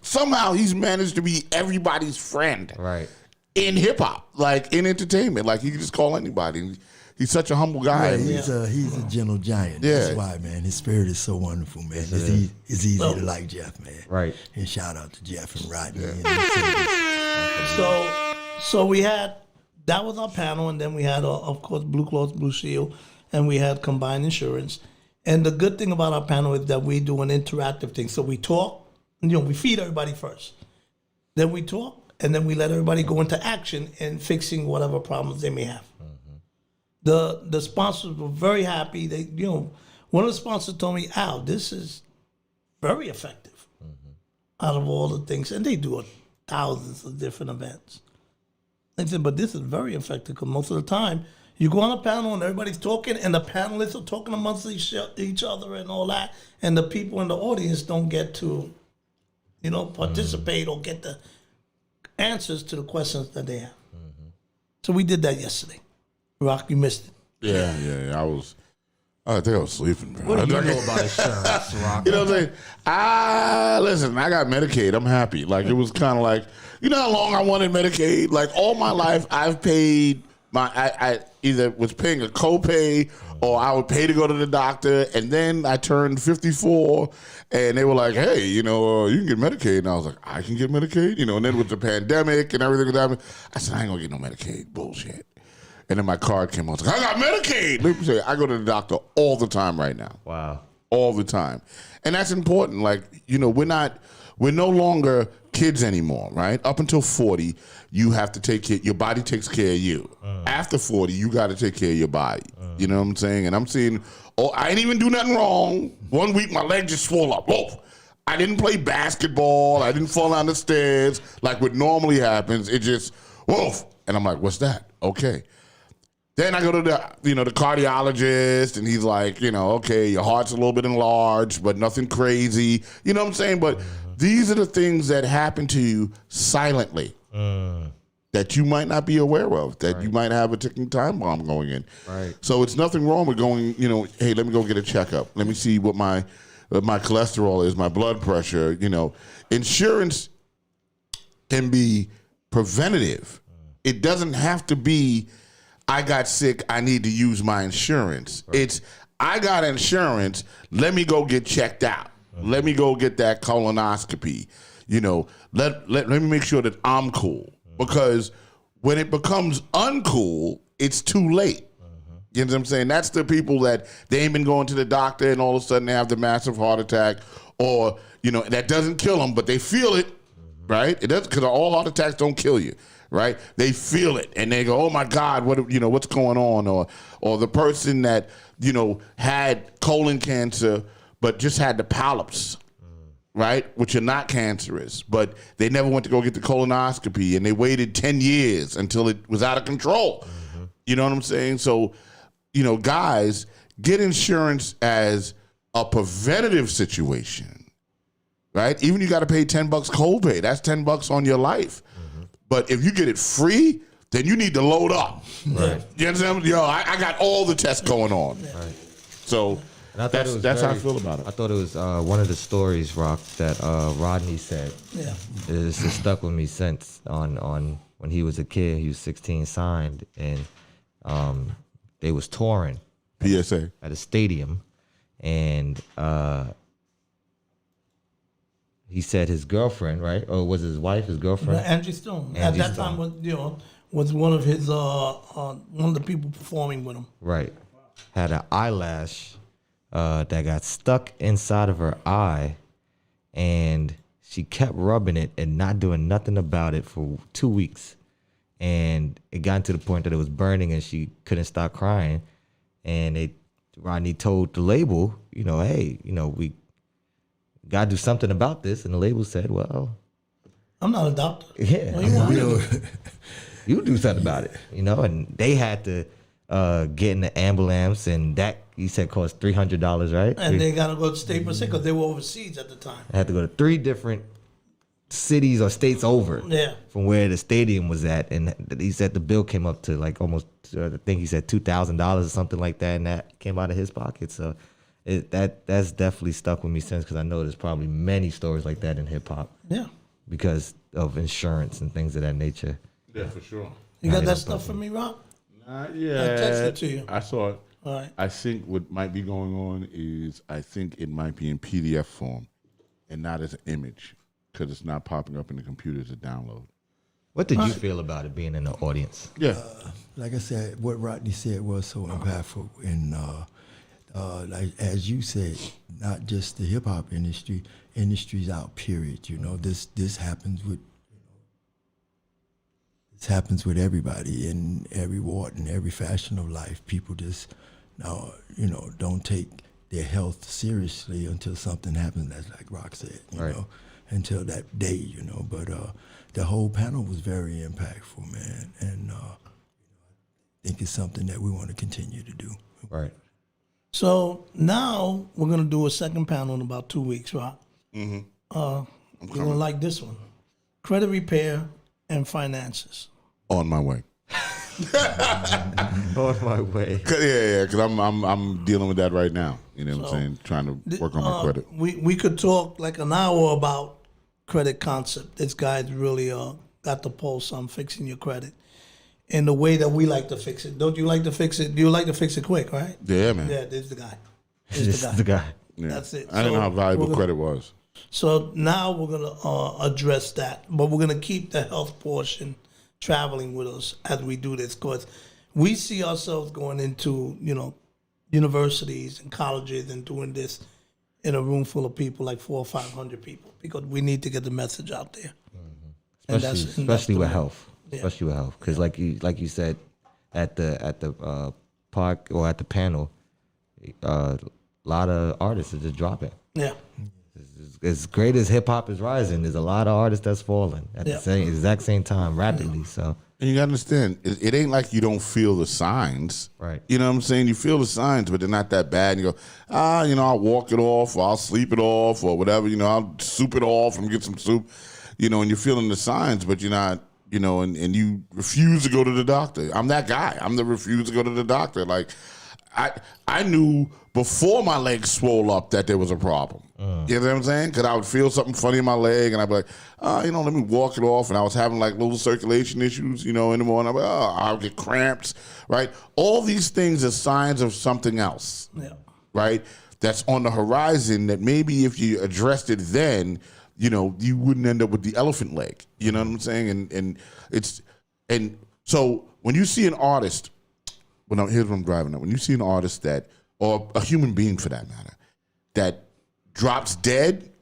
somehow he's managed to be everybody's friend. Right. In hip hop, like in entertainment, like he can just call anybody. He's such a humble guy. He's a gentle giant. Yeah. That's why, man. His spirit is so wonderful, man. It's easy to like Jeff, man. Right. And shout out to Jeff and Rodney. So we had, that was our panel, and then we had, of course, Blue Cross Blue Shield, and we had Combined Insurance. And the good thing about our panel is that we do an interactive thing. So we talk, we feed everybody first. Then we talk, and then we let everybody go into action in fixing whatever problems they may have. The sponsors were very happy. They, one of the sponsors told me, Al, this is very effective out of all the things. And they do thousands of different events. They said, but this is very effective because most of the time you go on a panel and everybody's talking and the panelists are talking amongst each other and all that. And the people in the audience don't get to, participate or get the answers to the questions that they have. So we did that yesterday. Rock, you missed it. Yeah. I think I was sleeping, bro. What do you know about insurance, Rock? You know what I'm saying? Listen, I got Medicaid. I'm happy. Like, it was kind of like, you know how long I wanted Medicaid? Like, all my life, I've paid I either was paying a copay or I would pay to go to the doctor. And then I turned 54 and they were like, hey, you can get Medicaid. And I was like, I can get Medicaid? And then with the pandemic and everything was happening, I said, I ain't gonna get no Medicaid. Bullshit. And then my card came out. I was like, I got Medicaid. Let me say, I go to the doctor all the time right now. Wow. All the time. And that's important. Like, we're no longer kids anymore, right? Up until 40, you have to take care, your body takes care of you. After 40, you got to take care of your body. You know what I'm saying? And I'm seeing, I ain't even do nothing wrong. 1 week, my leg just swole up. Whoa. I didn't play basketball. I didn't fall down the stairs like what normally happens. It just, woof. And I'm like, what's that? Okay. Then I go to the cardiologist, and he's like, okay, your heart's a little bit enlarged, but nothing crazy. You know what I'm saying? But these are the things that happen to you silently that you might not be aware of, that you might have a ticking time bomb going in. Right. So it's nothing wrong with going, hey, let me go get a checkup. Let me see what my cholesterol is, my blood pressure. Insurance can be preventative. It doesn't have to be, I got sick, I need to use my insurance. Right. It's, I got insurance, let me go get checked out. Let me go get that colonoscopy. Let me make sure that I'm cool. Because when it becomes uncool, it's too late. You know what I'm saying? That's the people that they ain't been going to the doctor and all of a sudden they have the massive heart attack, or, that doesn't kill them, but they feel it, right? It doesn't, because all heart attacks don't kill you. Right, they feel it and they go, "Oh my God, what's going on?" Or the person that had colon cancer but just had the polyps, right, which are not cancerous, but they never went to go get the colonoscopy and they waited 10 years until it was out of control. You know what I'm saying? So, guys, get insurance as a preventative situation, right? Even you got to pay $10 copay. That's $10 on your life. But if you get it free, then you need to load up. Right. You understand? Yo, I got all the tests going on. Right. So that's how I feel about it. I thought it was one of the stories, Rock, that Rodney said. Yeah. It's stuck with me since on when he was a kid. He was 16, signed, and they was touring. PSA. At a stadium, and he said his girlfriend, right? Or was his wife his girlfriend? Angie Stone. At that time was one of his one of the people performing with him. Right. Had an eyelash that got stuck inside of her eye, and she kept rubbing it and not doing nothing about it for 2 weeks. And it got to the point that it was burning and she couldn't stop crying. And Rodney told the label, hey, got to do something about this. And the label said, well, I'm not a doctor. yeah, What do you want me to do? you do something about it, and they had to get in the ambulance, and that, he said, cost $300, right? And they got to go to state per se because they were overseas at the time. I had to go to 3 different cities or states over from where the stadium was at, and he said the bill came up to like almost, I think he said $2,000 or something like that, and that came out of his pocket. So that's definitely stuck with me since, because I know there's probably many stories like that in hip hop. Yeah. Because of insurance and things of that nature. Yeah, for sure. You got that stuff for me, Rob? Not I yet. texted it to you. I saw it. All right. I think what might be going on is I think it might be in PDF form and not as an image, because it's not popping up in the computer to download. What did you feel about it being in the audience? Yeah. Like I said, what Rodney said was so impactful. And like as you said, not just the hip hop industry, industries out. Period. This happens with. This happens with everybody in every walk and every fashion of life. People just, don't take their health seriously until something happens. That's like Rock said, until that day, But the whole panel was very impactful, man, and I think it's something that we want to continue to do. Right. So now we're going to do a second panel in about 2 weeks, Rob. Mm-hmm. You're going to like this one. Credit repair and finances. On my way. On my way. Because I'm dealing with that right now. You know what I'm saying? Trying to work on my credit. We could talk like an hour about credit concept. This guy's really got the pulse on fixing your credit in the way that we like to fix it. Don't you like to fix it? You like to fix it quick, right? Yeah, man. Yeah, this is the guy. This is the guy. Yeah. That's it. I didn't know how valuable credit was. So now we're going to address that, but we're going to keep the health portion traveling with us as we do this, because we see ourselves going into, universities and colleges and doing this in a room full of people, like 400 or 500 people, because we need to get the message out there. Mm-hmm. Especially with health. Yeah. Especially with health, because like you said at the park or at the panel, a lot of artists are just dropping. Yeah. As great as hip hop is rising, there's a lot of artists that's falling at the exact same time rapidly. So, and you gotta understand, it ain't like you don't feel the signs, right? You know what I'm saying? You feel the signs, but they're not that bad. And you go, I'll walk it off, or I'll sleep it off, or whatever. I'll soup it off and get some soup. And you're feeling the signs, but you're not. And you refuse to go to the doctor. I'm that guy. I'm the refuse to go to the doctor. Like, I knew before my legs swole up that there was a problem. You know what I'm saying? Because I would feel something funny in my leg, and I'd be like, let me walk it off. And I was having like little circulation issues, in the morning. I'm like, I'll get cramps, right? All these things are signs of something else, right? That's on the horizon that maybe if you addressed it then, you wouldn't end up with the elephant leg. You know what I'm saying? And so when you see an artist, here's what I'm driving at. When you see an artist or a human being for that matter, that drops dead,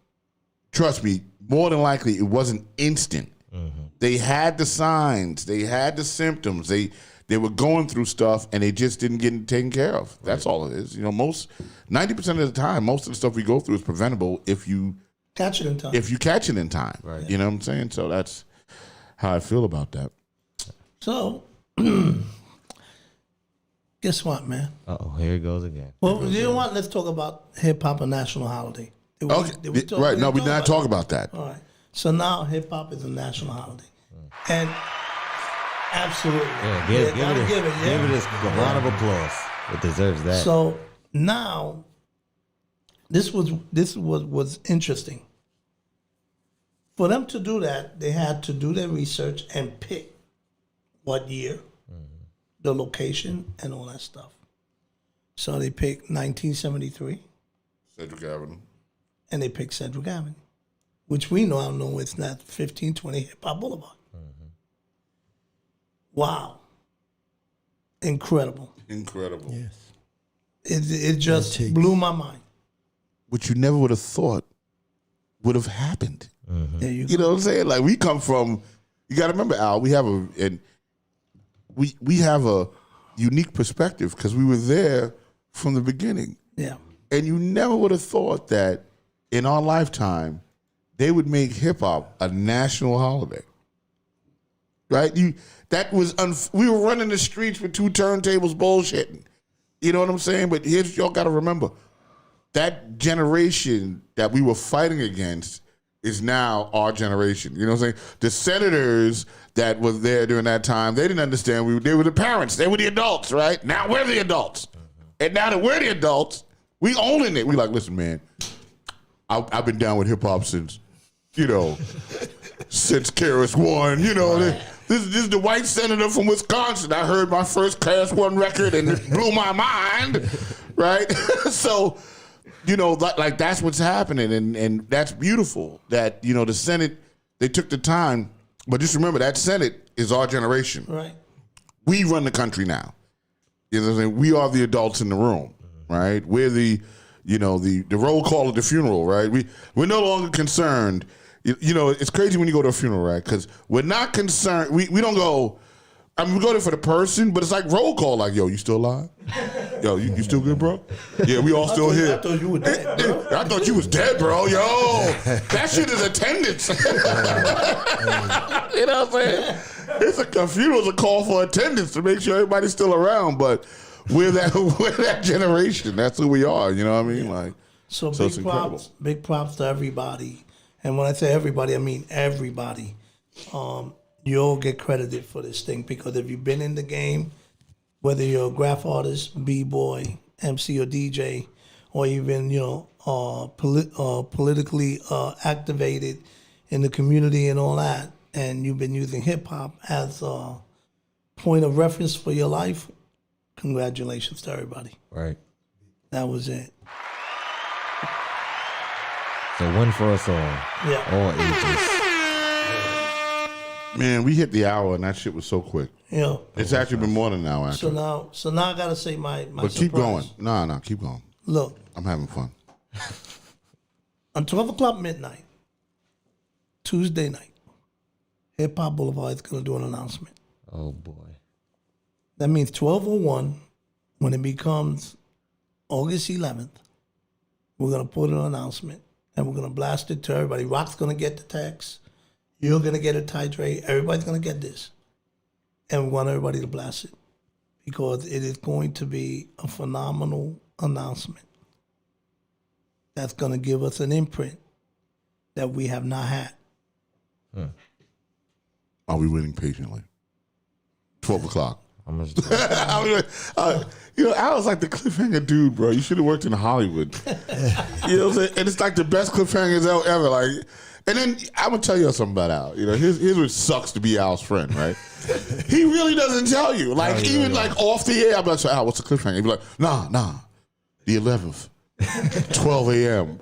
trust me, more than likely it wasn't instant. Mm-hmm. They had the signs, they had the symptoms, they were going through stuff and they just didn't get taken care of. Right. That's all it is. 90% of the time, most of the stuff we go through is preventable if you catch it in time. If you catch it in time. Right. You know what I'm saying? So that's how I feel about that. So guess what, man? Here it goes again. Well, you know what? Let's talk about hip hop a national holiday. Did we did not talk about that. All right. So now hip hop is a national holiday, and absolutely, give it a round of applause. It deserves that. So now, this was interesting. For them to do that, they had to do their research and pick what year, the location, and all that stuff. So they picked 1973. Cedric Avenue. And they picked Cedric Avenue, which we now know it's not 1520 Hip Hop Boulevard. Mm-hmm. Wow. Incredible. Yes. It just blew my mind. Which you never would have thought would have happened. Mm-hmm. There you go. You know what I'm saying? Like, we come from, you got to remember, Al, we have a unique perspective because we were there from the beginning. Yeah. And you never would have thought that in our lifetime, they would make hip hop a national holiday. Right? We were running the streets with 2 turntables bullshitting. You know what I'm saying? But here's y'all got to remember, that generation that we were fighting against is now our generation. You know what I'm saying? The senators that were there during that time, they didn't understand. They were the parents. They were the adults, right? Now we're the adults. And now that we're the adults, we owning it. We like, listen, man, I've been down with hip hop since, since KRS-One. This is the white senator from Wisconsin. I heard my first Class 1 record and it blew my mind, right? So, like that's what's happening, and that's beautiful that, the Senate, they took the time, but just remember that Senate is our generation. Right. We run the country now. You know what I'm saying? We are the adults in the room, right? We're the roll call at the funeral, right? We're no longer concerned. It's crazy when you go to a funeral, right? Because we're not concerned. We don't go. We go there for the person, but it's like roll call. Like, yo, you still alive? Yo, you still good, bro? Yeah, we all still here. I thought you were dead, bro. I thought you was dead, bro. Yo, that shit is attendance. You know what I'm saying? A funeral's a call for attendance to make sure everybody's still around. But we're that generation. That's who we are. You know what I mean? Like, So it's big incredible. props, big props to everybody. And when I say everybody, I mean everybody. You all get credited for this thing because if you've been in the game, whether you're a graph artist, b-boy, MC or DJ, or even politically activated in the community and all that, and you've been using hip hop as a point of reference for your life, congratulations to everybody. Right. That was it. So one for us all. Yeah. All ages. Man, we hit the hour and that shit was so quick. Yeah. It's actually been more than an hour. So Actually. now I gotta say my But keep surprise. going. No, keep going. Look, I'm having fun. on 12 o'clock midnight, Tuesday night, Hip Hop Boulevard is gonna do an announcement. Oh boy. That means 12:01, when it becomes August 11th, we're gonna put an announcement and we're gonna blast it to everybody. Rock's gonna get the text. You're gonna get a Tidre. Everybody's gonna get this, and we want everybody to blast it because it is going to be a phenomenal announcement that's gonna give us an imprint that we have not had. Are we waiting patiently? 12 o'clock. I'm just I was like the cliffhanger dude, bro. You should have worked in Hollywood. You know what I'm saying? And it's like the best cliffhangers ever. Like, and then I'm gonna tell you something about Al. Here's what sucks to be Al's friend, right? He really doesn't tell you. Like, even like off the air, I'm like, so Al, what's the cliffhanger? He'd be like, nah, the 11th, 12 a.m.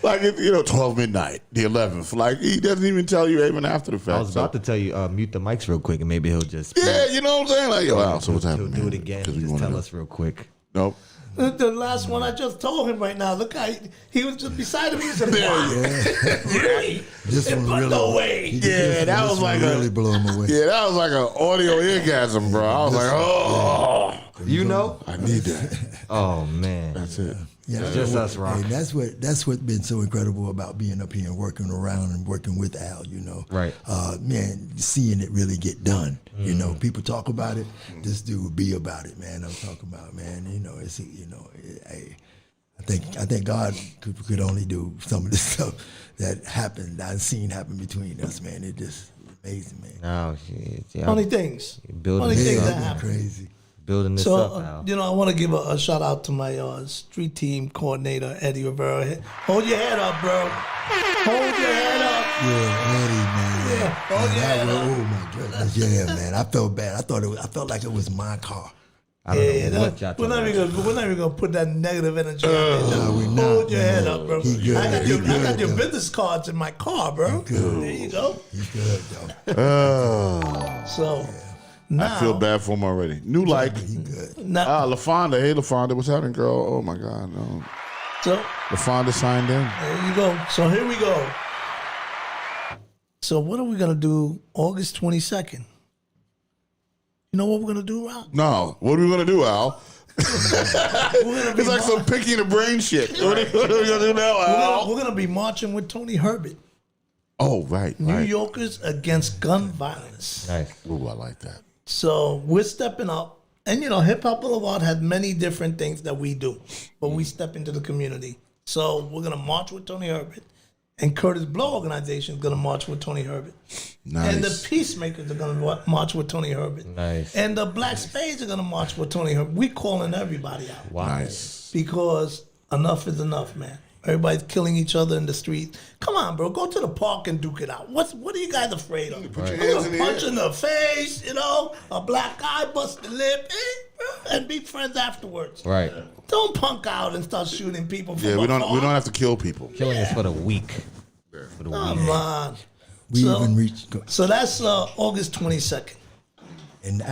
Like, 12 midnight, the 11th. Like, he doesn't even tell you even after the fact. I was about to tell you, mute the mics real quick, and maybe he'll just You know what I'm saying? Like, yo, Al, so what's he'll happening? do it man? again. 'Cause we Just wanna tell know. us real quick. Nope. The last one I just told him right now. Look how he was just beside him. He said, "Really? This one really, No way." That was like really blew him away. Yeah, that was like an audio orgasm, bro. I was like, oh, You know? I need that. Oh man. That's it. Yeah, It's just us, Rock. And that's what's been so incredible about being up here and working around and working with Al. Right. Man, seeing it really get done. People talk about it. This dude would be about it, man. I'm talking about, man. I think God could only do some of the stuff that happened. I've seen happen between us, man. It just amazing, man. Oh shit. Yeah. Funny things. Building Funny this things up. that happen. Crazy. Building this So, up, Al. I want to give a shout out to my street team coordinator, Eddie Rivera. Hold your head up, bro. Hold your head up. Yeah, Eddie, man. Yeah, hold your head up. Oh my goodness, yeah, man. I felt bad. I felt like it was my car. I don't know what y'all We're not talking even about. gonna put that negative energy out there. Just we're not. hold your head up, bro. He good. I got He your good, though. business cards in my car, bro. There you go. He's good, though. So now I feel bad for him already. New like. He good. now, LaFonda. Hey, LaFonda. What's happening, girl? Oh, my God. No. so LaFonda signed in. there you go. So here we go. So what are we gonna do August 22nd? You know what we're gonna do, Rob? No. What are we going to do, Al? It's like some picky in the brain shit. What are we gonna do now? We're gonna be marching with Tony Herbert. Oh, right. New Yorkers against gun violence. Nice. Ooh, I like that. So we're stepping up. And, Hip Hop Boulevard has many different things that we do, but we step into the community. So we're going to march with Tony Herbert. And Curtis Blow organization is going to march with Tony Herbert. Nice. And the Peacemakers are going to march with Tony Herbert. Nice. And the Black Spades are going to march with Tony Herbert. We calling everybody out. Wow. Nice. Because enough is enough, man. Everybody's killing each other in the street. Come on, bro. Go to the park and duke it out. What are you guys afraid of? Put your hands in the Punch air. in the face, a black eye, bust the lip, and be friends afterwards. Right. Don't punk out and start shooting people. From Yeah, we don't afar. have to kill people. Killing is for the weak. For the weak. Come on. We even reached. So that's August 22nd. And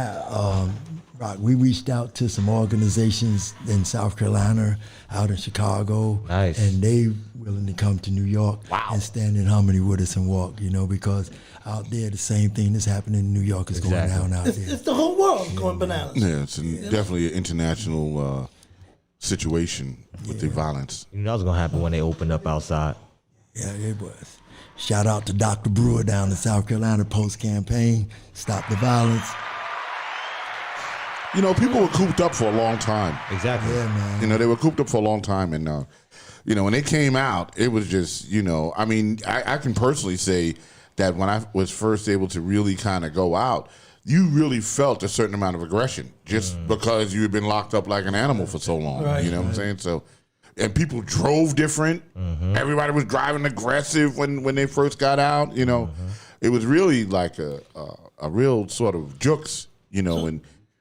Rock, we reached out to some organizations in South Carolina, out in Chicago. Nice. And they willing to come to New York and stand in harmony with us and walk, because out there the same thing that's happening in New York is going Exactly. down out there. It's the whole world going bananas. Yeah, it's definitely an international situation with the violence. You know that was gonna happen when they opened up outside. Yeah, it was. Shout out to Dr. Brewer down in South Carolina post-campaign. Stop the violence. People were cooped up for a long time. Exactly. Yeah, man. They were cooped up for a long time. And, when they came out, it was just, I can personally say that when I was first able to really kind of go out, you really felt a certain amount of aggression just because you had been locked up like an animal for so long. Right. You know what I'm saying? So, and people drove different. Everybody was driving aggressive when they first got out. It was really like a real sort of jukes,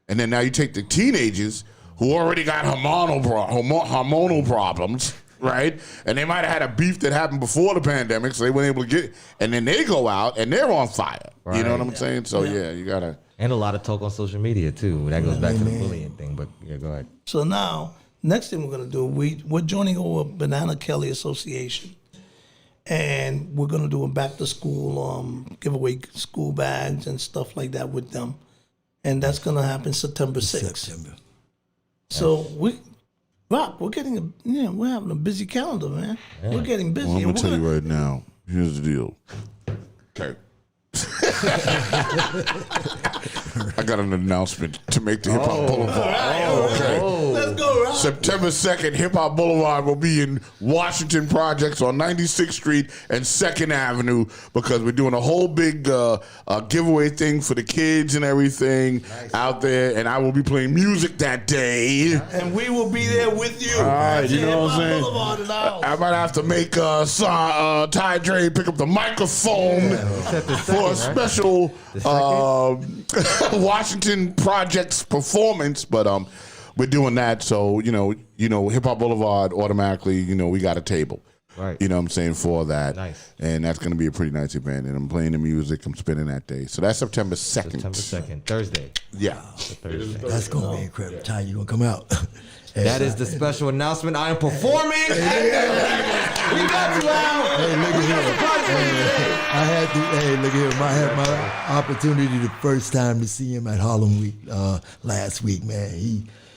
and then now you take the teenagers who already got hormonal problems, right? And they might have had a beef that happened before the pandemic, so they weren't able to get it. And then they go out and they're on fire. Right. You know what I'm saying? So, you got to. And a lot of talk on social media too. That goes back to the bullying thing. But yeah, go ahead. So now, next thing we're going to do, we're joining our Banana Kelly Association. And we're going to do a back to school, give away school bags and stuff like that with them. And that's going to happen September 6th. September. So we're having a busy calendar, man. Yeah. We're getting busy. Well, I'm going to tell you right now. Here's the deal. Okay. I got an announcement to make to Hip Hop Boulevard. Okay. Let's go, Rob. September 2nd, Hip Hop Boulevard will be in Washington Projects on 96th Street and 2nd Avenue because we're doing a whole big giveaway thing for the kids and everything out there. And I will be playing music that day. And we will be there with you. All right, you know what I'm saying? Boulevard in the house. I might have to make Ty Dre pick up the microphone for a special Washington Projects performance, but we're doing that. So Hip Hop Boulevard automatically, we got a table. Right. You know what I'm saying, for that. Nice. And that's going to be a pretty nice event. And I'm playing the music. I'm spinning that day. So that's September 2nd. September 2nd, Thursday. Yeah. Thursday. That's going to be incredible. Ty, you going to come out? That is the special announcement. I am performing. We got you out. Hey, look at here. Look at here. I had my opportunity the first time to see him at Harlem Week last week, man.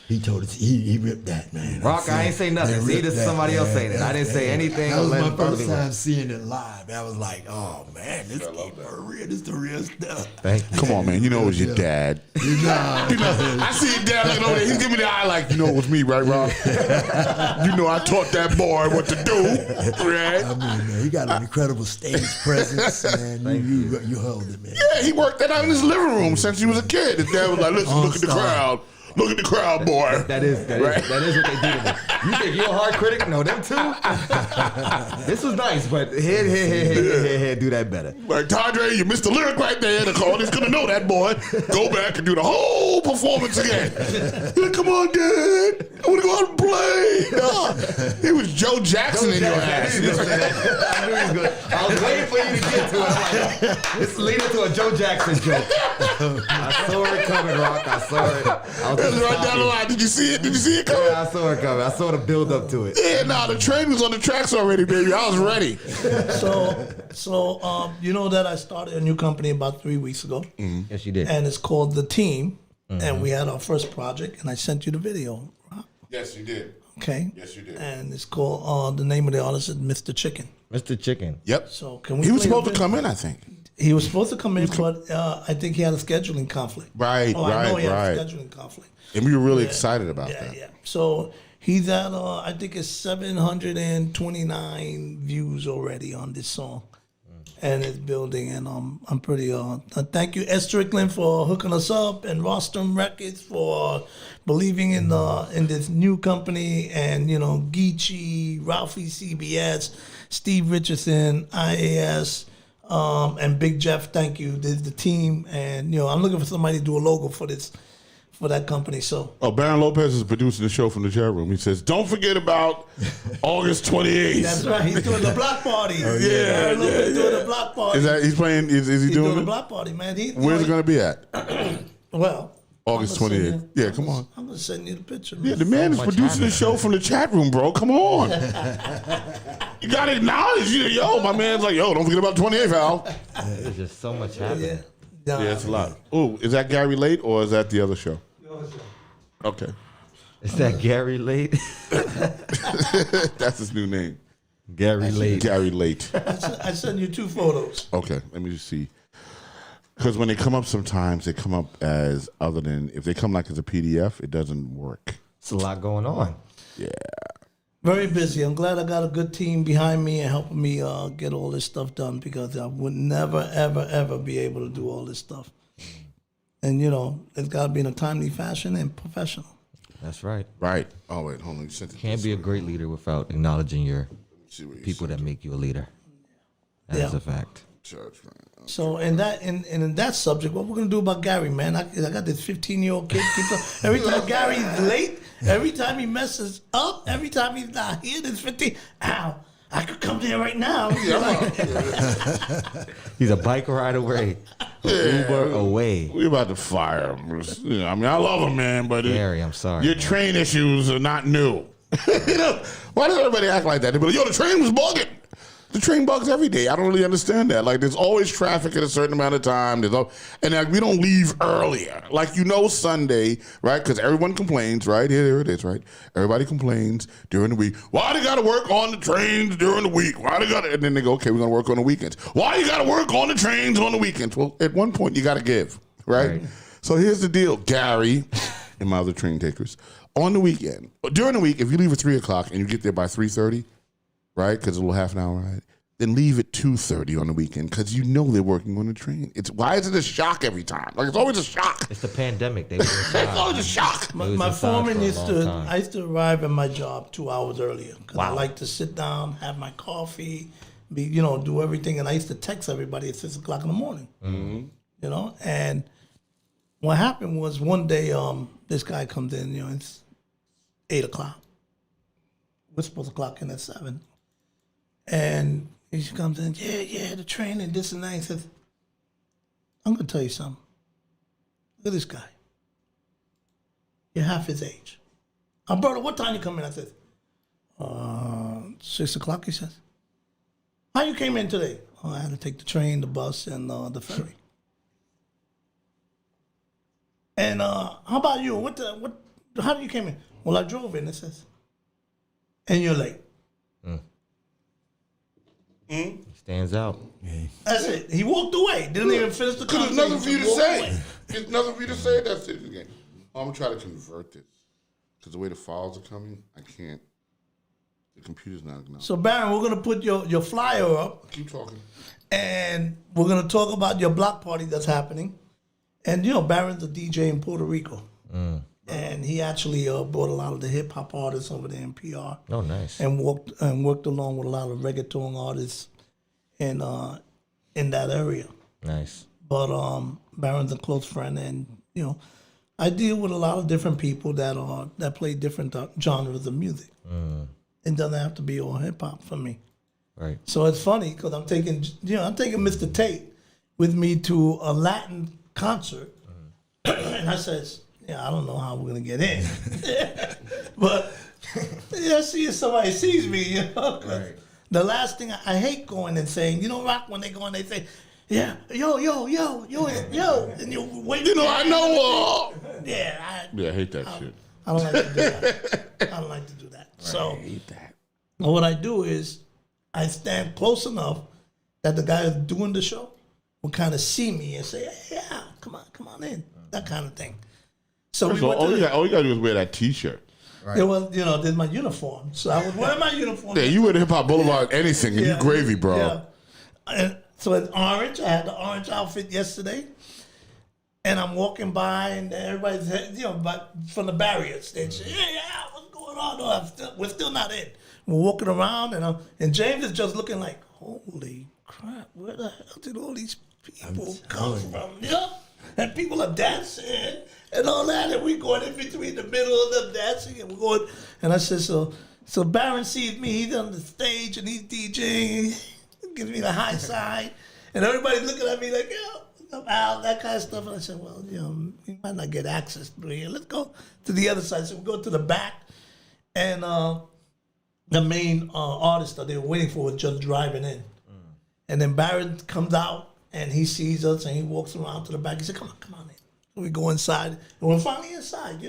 He told us he ripped that, man. Rock, I ain't say nothing. See, this is somebody else saying it. I didn't say anything. That was my first time seeing it live. I was like, oh man, this is for real. This is the real stuff. Thank you. Come on, man. You know it was your dad. I see your dad looking over there. He's giving me the eye like, it was me, right, Rob? I taught that boy what to do, right? I mean, man, he got an incredible stage presence, man. You held it, man. Yeah, he worked that out in his living room since he was a kid. His dad was like, listen, look at the crowd. Look at the crowd, boy. That is what they do to me. You think you're a hard critic? No, them too. This was nice, but here, do that better. Like, Tadre, you missed the lyric right there. The audience gonna know that, boy. Go back and do the whole performance again. Come on, Dad. I want to go out and play. It was Joe Jackson in your ass. I knew he was good. I was waiting for you to get to it. I'm like, this leading to a Joe Jackson joke. I saw it coming, Rock. I saw it. It was right down the line. Did you see it? Did you see it coming? Yeah, I saw it coming. I saw the build up to it. Yeah, the train was on the tracks already, baby. I was ready. So you know that I started a new company about 3 weeks ago. Yes, you did. And it's called The Team. and we had our first project, and I sent you the video. Yes, you did. Okay. Yes, you did. And it's called the name of the artist is Mr. Chicken. Mr. Chicken. Yep. So can we? He was play the supposed to video? come in, I think. He was supposed to come in, but I think he had a scheduling conflict. Right, I know right, he had right. a scheduling conflict. And we were really excited about Yeah, that. yeah. So he's at I think it's 729 views already on this song, and it's building. And I'm pretty thank you, S. Strickland, for hooking us up, and Rostrum Records for believing in this new company, and Geechee, Ralphie CBS, Steve Richardson, IAS. And Big Jeff, thank you. This is the team, and I'm looking for somebody to do a logo for that company. So, Baron Lopez is producing the show from the chat room. He says, "Don't forget about August 28th." that's right. He's doing the block party. yeah, He's doing the block party. Is that he's playing? Is he He's doing doing the it? block party, man. Where's it going to be at? Well, August I'm gonna send 28th. you- Yeah, come on. I'm gonna send you the picture. Yeah, Man. the man is much producing the happening. show from the chat room, bro. Come on. You got to acknowledge, yo, my man's like, yo, don't forget about 28th, Al. There's just so much happening. Yeah, Yeah, it's a lot. Oh, is that Gary Late or is that the other show? Okay. Is that Gary Late? That's his new name. Gary Late. Gary Late. I sent you 2 photos. Okay, let me just see. Because when they come up sometimes, they come up as other than, if they come like as a PDF, it doesn't work. It's a lot going on. Yeah. Very busy. I'm glad I got a good team behind me and helping me get all this stuff done, because I would never, ever, ever be able to do all this stuff. And, it's got to be in a timely fashion and professional. That's right. Right. Oh, wait, hold on. You sent it Can't this be a way. great leader without acknowledging your See what you people that make you a leader. That is Yeah. a fact. Church, man. So in that subject, what we're gonna do about Gary, man? I got this 15-year-old kid. Every time Gary's late, every time he messes up, every time he's not here, this 15. Ow! I could come there right now. He's a bike ride away. Uber away. We about to fire him. I mean, I love him, man, but Gary, I'm sorry. your man. train issues are not new. Why does everybody act like that? They be like, yo, the train was bugging. The train bugs every day. I don't really understand that. Like, there's always traffic at a certain amount of time. And like, we don't leave earlier. Like, Sunday, right? Because everyone complains, right? Here it is, right? Everybody complains during the week. Why they got to work on the trains during the week? Why they got to? And then they go, okay, we're going to work on the weekends. Why you got to work on the trains on the weekends? Well, at one point, you got to give, right? So here's the deal, Gary and my other train takers. On the weekend, during the week, if you leave at 3 o'clock and you get there by 3:30, right? Because it's a little half an hour ride. Then leave at 2:30 on the weekend because they're working on the train. Why is it a shock every time? Like, it's always a shock. It's the pandemic. They were inside. It's always a shock. They was My inside foreman for a used long to. time. I used to arrive at my job 2 hours earlier because I Wow. like to sit down, have my coffee, do everything, and I used to text everybody at 6 o'clock in the morning. Mm-hmm. And what happened was one day, this guy comes in. It's 8 o'clock. We're supposed to clock in at 7, and he comes in. Yeah, the train and this and that. He says, "I'm gonna tell you something. Look at this guy. You're half his age." Brother, what time you come in? I said, 6 o'clock, he says. How you came in today? Oh, I had to take the train, the bus, and the ferry. And how about you? How did you came in? Well, I drove in, it says. And you're late. Stands out. That's it. He walked away. Didn't even finish the Because conversation. there's nothing for you to Walked say. away. There's nothing for you to say. That's it again. I'm going to try to convert this. Because the way the files are coming, I can't. The computer's not acknowledging. So, Baron, we're going to put your flyer up. Keep talking. And we're going to talk about your block party that's happening. And, Baron's a DJ in Puerto Rico. And he actually brought a lot of the hip-hop artists over there in PR. Oh, nice. And worked along with a lot of reggaeton artists in that area. Nice. But Baron's a close friend, and, I deal with a lot of different people that play different genres of music. It doesn't have to be all hip-hop for me. Right. So it's funny because I'm taking Mr. Tate with me to a Latin concert, and I says, I don't know how we're gonna get in, but I see if somebody sees me, 'cause Right. The last thing I hate going and saying, Rock, when they go and they say, Yeah, yo, and you wait. You know, I know. Yeah, I hate that shit. I don't like to do that. I don't like to do that. So I hate that. what I do is I stand close enough that the guy who's doing the show will kind of see me and say, hey, yeah, come on in, that kind of thing. So First we of went all, to all you gotta do is wear that T-shirt. It was, there's my uniform. So I was wearing my uniform. Yeah, you wear the Hip Hop Boulevard anything, and you gravy, bro. Yeah. And so it's orange. I had the orange outfit yesterday. And I'm walking by, and everybody's, from the barriers. They say, yeah, what's going on? No, we're still not in. We're walking around, and James is just looking like, holy crap, where the hell did all these people come from? Yeah. And people are dancing and all that, and we going in between the middle of them dancing, and we're going. And I said, so Baron sees me, he's on the stage, and he's DJing, gives me the high side, and everybody's looking at me like, I'm out, that kind of stuff. And I said, well, you might not get access through here. Let's go to the other side. So we go to the back, and the main artist that they were waiting for was just driving in. And then Baron comes out, and he sees us, and he walks around to the back. He said, come on in. And we go inside, and we're finally inside,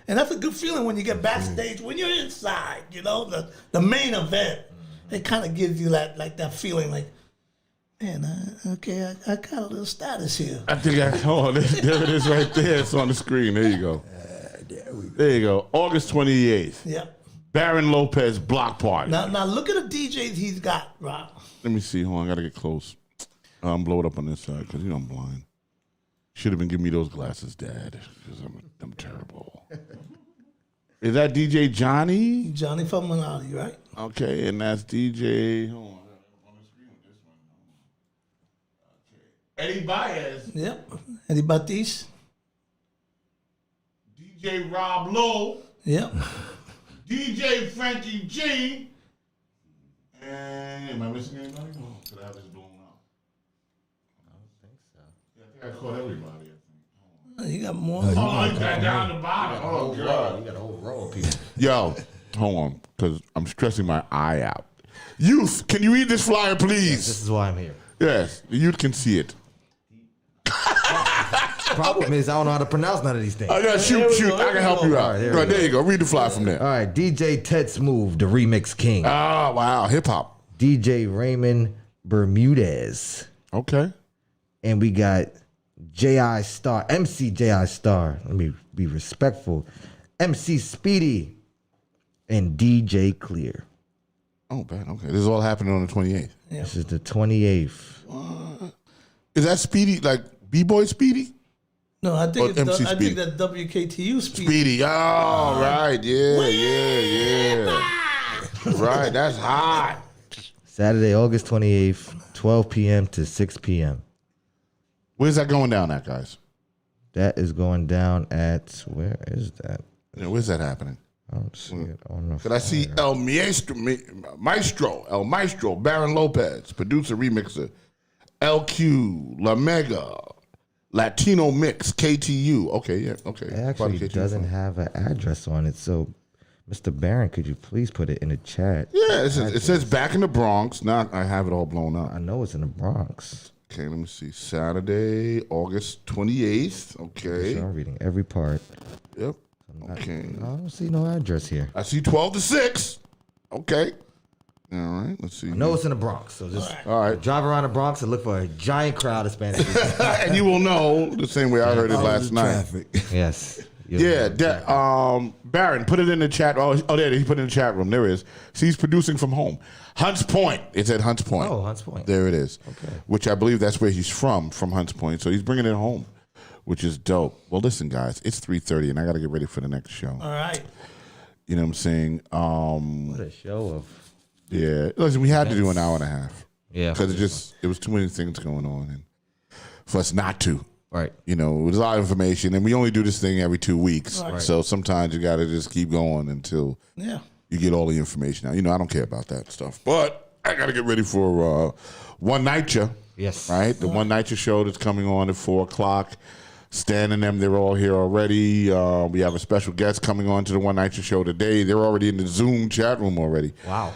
And that's a good feeling when you get backstage, when you're inside, the main event. It kind of gives you that feeling like, man, I got a little status here. I think there it is right there. It's on the screen. There you go. There you go. August 28th. Yep. Baron Lopez block party. Now look at the DJs he's got, Rob. Let me see. Hold on. I got to get close. I'm blow it up on this side because, I'm blind. Should have been giving me those glasses, Dad, because I'm terrible. Is that DJ Johnny? Johnny Fulminati, right? Okay, and that's DJ. Hold on. On the screen with this one. Okay. Eddie Baez. Yep. Eddie Batiste. DJ Rob Lowe. Yep. DJ Frankie G. And am I missing anybody? Oh, could I have this blown out? I don't think so. Yeah, I think I caught everybody. You got more. You got down the bottom. Oh, God. You got a whole row of people. Yo, hold on, because I'm stressing my eye out. Youth, can you read this flyer, please? This is why I'm here. Yes, the youth can see it. Problem is, I don't know how to pronounce none of these things. I got shoot. I can help you out. All right, There you go. Read the flyer from there. All right, DJ Ted Smooth, the remix king. Oh, wow. Hip hop. DJ Raymond Bermudez. Okay. And we got J.I. Star, MC J.I. Star. Let me be respectful. MC Speedy and DJ Clear. Oh, bad. Okay. This is all happening on the 28th. Yeah. This is the 28th. Is that Speedy, like B-Boy Speedy? No, I think Or MC I Speedy. think that WKTU Speedy. Speedy. Oh, right. Yeah. Right. That's hot. Saturday, August 28th, 12 p.m. to 6 p.m. Where's that going down at, guys? That is going down at, where is that? Yeah, where's that happening? I don't see it on the Could I see El Maestro, Baron Lopez, producer, remixer, LQ, La Mega, Latino Mix, KTU. Okay, yeah, okay. It actually KTU doesn't phone. have an address on it. So, Mr. Barron, could you please put it in the chat? Yeah, it says back in the Bronx. Now I have it all blown up. I know it's in the Bronx. Okay, let me see. Saturday, August 28th. Okay. So I'm reading every part. Yep. Okay. I don't see no address here. I see 12 to 6. Okay. All right, let's see. I know it's in the Bronx. So just All right. drive around the Bronx and look for a giant crowd of Spanish people. And you will know the same way I heard it last night. Traffic. Yes. Yeah, Baron, put it in the chat. Oh, there, he put it in the chat room. There it is. See, he's producing from home. Hunts Point. It's at Hunts Point. Oh, Hunts Point. There it is. Okay. Which I believe that's where he's from Hunts Point. So he's bringing it home, which is dope. Well, listen, guys, it's 3:30, and I got to get ready for the next show. All right. You know what I'm saying? What a show of. Yeah. Listen, we had to do an hour and a half. Yeah. Because it was too many things going on, and for us not to. Right. You know, it was a lot of information, and we only do this thing every 2 weeks. Right. So sometimes you got to just keep going until you get all the information out. You know, I don't care about that stuff. But I got to get ready for One Night Show. Yes. Right? The One Night Show that's coming on at 4 o'clock. Stan and them, they're all here already. We have a special guest coming on to the One Night Show today. They're already in the Zoom chat room already. Wow.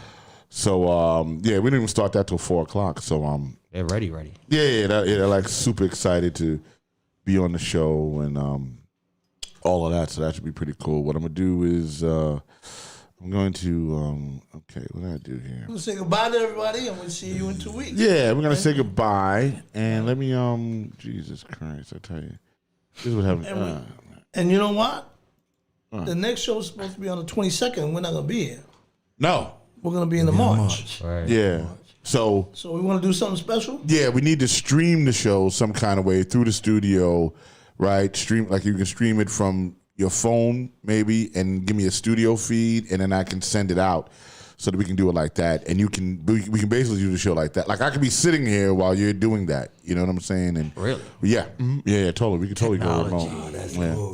So, yeah, we didn't even start that till 4 o'clock. So, They're ready. Yeah, they're like super excited to be on the show and all of that. So that should be pretty cool. What I'm gonna do is I'm going to okay, what did I do here? We'll say goodbye to everybody, and we'll see you in 2 weeks. Yeah, we're gonna say goodbye, and let me Jesus Christ, I tell you, this is what happened. And you know what? The next show is supposed to be on the 22nd. We're not gonna be here. No. We're gonna be in the March. Right. Yeah. So we want to do something special. yeah, we need to stream the show some kind of way through the studio, right? Stream like you can stream it from your phone maybe, and give me a studio feed, and then I can send it out so that we can do it like that. And we can basically do the show like that. Like I could be sitting here while you're doing that. You know what I'm saying? And Really? Yeah, yeah, totally. We could totally go remote.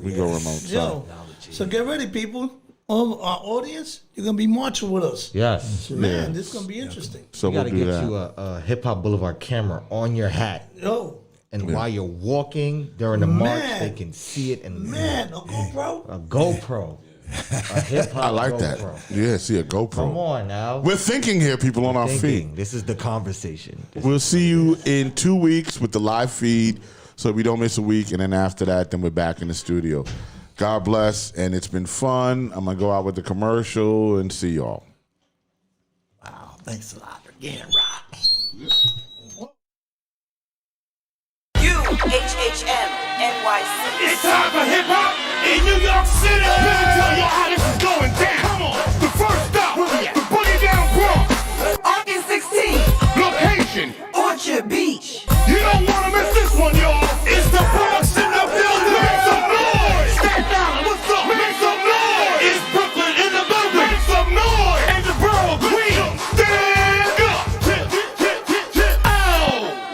We can go remote. Yo, so get ready, people. All our audience, you're gonna be marching with us. Yes. Man, this is gonna be interesting. So You we'll gotta do get that. you a Hip Hop Boulevard camera on your hat. Yo, And while you're walking during the march, Man. they can see it. And man, a GoPro. a GoPro. A hip hop I like GoPro. that. Yeah, see a GoPro. Come on now. We're thinking here, people on our Thinking. feet. This is the conversation. We'll see you in 2 weeks with the live feed, so we don't miss a week. And then after that, then we're back in the studio. God bless, and it's been fun. I'm gonna go out with the commercial and see y'all. Wow, thanks a lot for getting rock. UHHM NYC. It's time for hip hop in New York City. Let me tell you how this is going down.